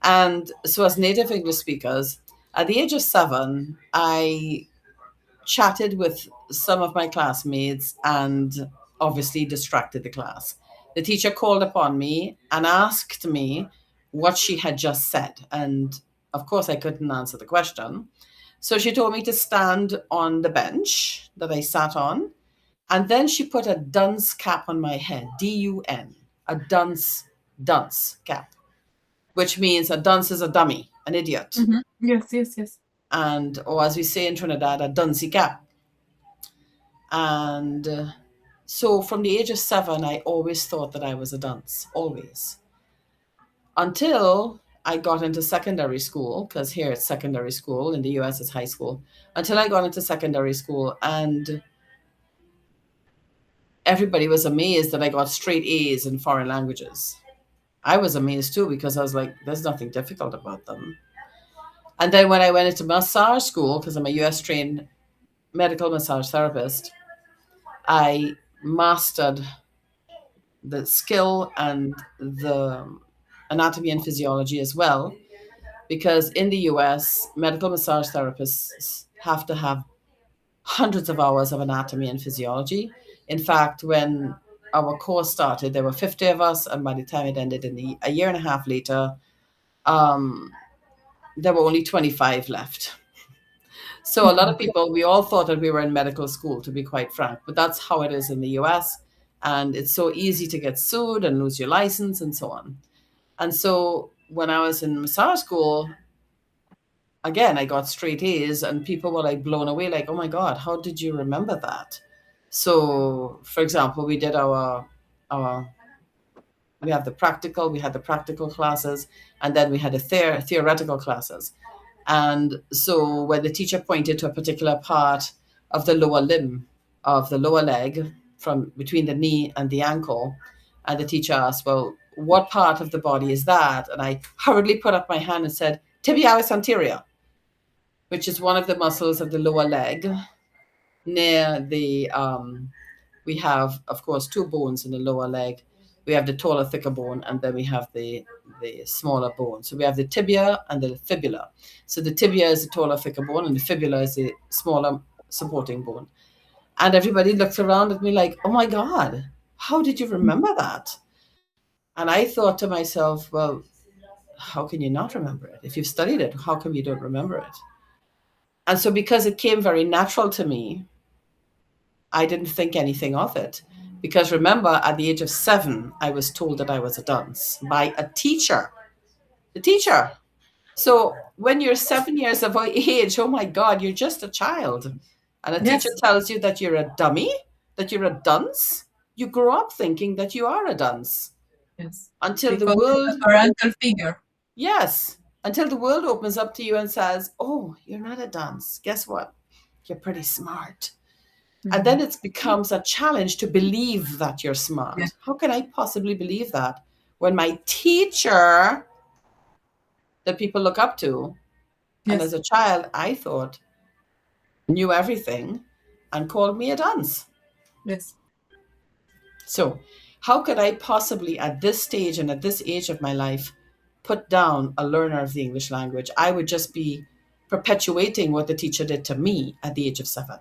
Speaker 1: And so as native English speakers, at the age of 7, I chatted with some of my classmates and obviously distracted the class. The teacher called upon me and asked me what she had just said. And of course, I couldn't answer the question. So she told me to stand on the bench that I sat on. And then she put a dunce cap on my head, DUN, a dunce cap, which means a dunce is a dummy, an idiot.
Speaker 2: Mhm. Yes, yes, yes.
Speaker 1: And, or as we say in Trinidad, a duncey cap. And so from the age of 7, I always thought that I was a dunce, always. Until I got into secondary school, because here it's secondary school, in the US it's high school. Until I got into secondary school, and everybody was amazed that I got straight A's in foreign languages. I was amazed too because I was like, there's nothing difficult about them. And then when I went into massage school, because I'm a US trained medical massage therapist, I mastered the skill and the anatomy and physiology as well. Because in the US, medical massage therapists have to have hundreds of hours of anatomy and physiology. In fact, when our course started, there were 50 of us, and by the time it ended a year and a half later, um, there were only 25 left. So a lot of people, we all thought that we were in medical school, to be quite frank, but that's how it is in the US. And it's so easy to get sued and lose your license and so on. And so when I was in massage school, again, I got straight A's, and people were like blown away, like, oh my God, how did you remember that? So, for example, we did our We have the practical, we had the practical classes, and then we had the theoretical classes. And so when the teacher pointed to a particular part of the lower limb, of the lower leg, from between the knee and the ankle, and the teacher asked, well, what part of the body is that? And I hurriedly put up my hand and said, tibialis anterior, which is one of the muscles of the lower leg near the, we have, of course, two bones in the lower leg. We have the taller, thicker bone, and then we have the smaller bone. So we have the tibia and the fibula. So the tibia is the taller, thicker bone, and the fibula is the smaller supporting bone. And everybody looked around at me like, oh my God, how did you remember that? And I thought to myself, well, how can you not remember it? If you've studied it, how come you don't remember it? And so because it came very natural to me, I didn't think anything of it. Because remember, at the age of 7, I was told that I was a dunce by a teacher. The teacher. So when you're 7 years of age, oh my God, you're just a child. And a teacher
Speaker 2: Yes,
Speaker 1: tells you that you're a dummy, that you're a dunce. You grow up thinking that you are a dunce
Speaker 2: yes.
Speaker 1: until the
Speaker 2: Because of
Speaker 1: world,
Speaker 2: the parental figure.
Speaker 1: yes, until the world opens up to you and says, oh, you're not a dunce. Guess what? You're pretty smart. And then it becomes a challenge to believe that you're
Speaker 2: Yes,
Speaker 1: smart. How can I possibly believe that when my teacher, that people look up to, and as
Speaker 2: yes,
Speaker 1: a child, I thought knew everything and called me a dunce?
Speaker 2: yes.
Speaker 1: So, how could I possibly, at this stage and at this age of my life, put down a learner of the English language? I would just be perpetuating what the teacher did to me at the age of 7.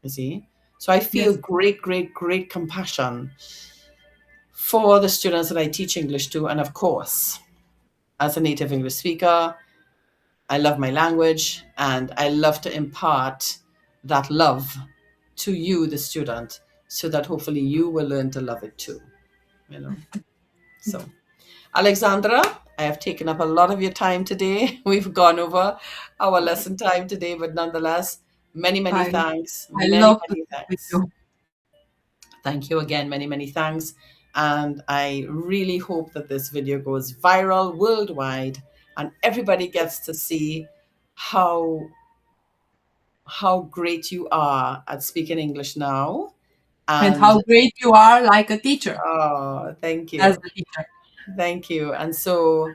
Speaker 1: You see? So I feel
Speaker 2: Yes.
Speaker 1: great, great, great compassion for the students that I teach English to. And of course, as a native English speaker, I love my language and I love to impart that love to you, the student, so that hopefully you will learn to love it too. You know. So, Alexandra, I have taken up a lot of your time today. We've gone over our lesson time today, but nonetheless, many, many
Speaker 2: I
Speaker 1: thanks.
Speaker 2: I
Speaker 1: Many,
Speaker 2: love to
Speaker 1: many
Speaker 2: speak with
Speaker 1: thanks.
Speaker 2: you.
Speaker 1: Thank you again. Many, many thanks. And I really hope that this video goes viral worldwide and everybody gets to see how great you are at speaking English now.
Speaker 2: And
Speaker 1: And
Speaker 2: how great you are like a teacher,
Speaker 1: oh, thank
Speaker 2: as
Speaker 1: you.
Speaker 2: a teacher.
Speaker 1: Thank you. And so,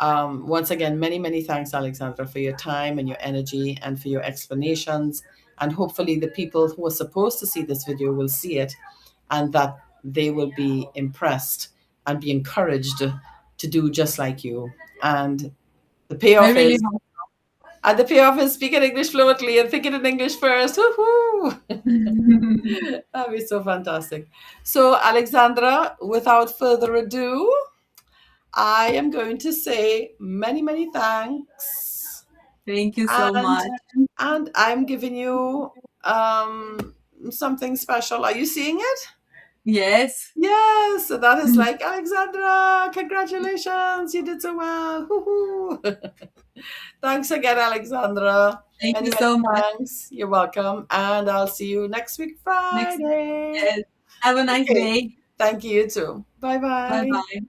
Speaker 1: once again, many, many thanks, Alexandra, for your time and your energy and for your explanations. And hopefully, the people who are supposed to see this video will see it and that they will be impressed and be encouraged to do just like you. And the
Speaker 2: I
Speaker 1: payoff
Speaker 2: really
Speaker 1: is,
Speaker 2: hope.
Speaker 1: speaking English fluently and thinking in English first. Woohoo! That'd be so fantastic. So, Alexandra, without further ado, I am going to say many, many thanks.
Speaker 2: Thank you so
Speaker 1: And
Speaker 2: much.
Speaker 1: I'm giving you something special. Are you seeing it?
Speaker 2: Yes.
Speaker 1: Yes. So that is like, Alexandra, congratulations. You did so well. Hoo-hoo. Thanks again, Alexandra.
Speaker 2: Thank
Speaker 1: Many,
Speaker 2: you
Speaker 1: many
Speaker 2: so much.
Speaker 1: thanks. You're welcome. And I'll see you next week,
Speaker 2: Next,
Speaker 1: Friday.
Speaker 2: yes. Have a nice
Speaker 1: Okay.
Speaker 2: day.
Speaker 1: Thank you, you too. Bye
Speaker 2: Bye
Speaker 1: bye.
Speaker 2: bye.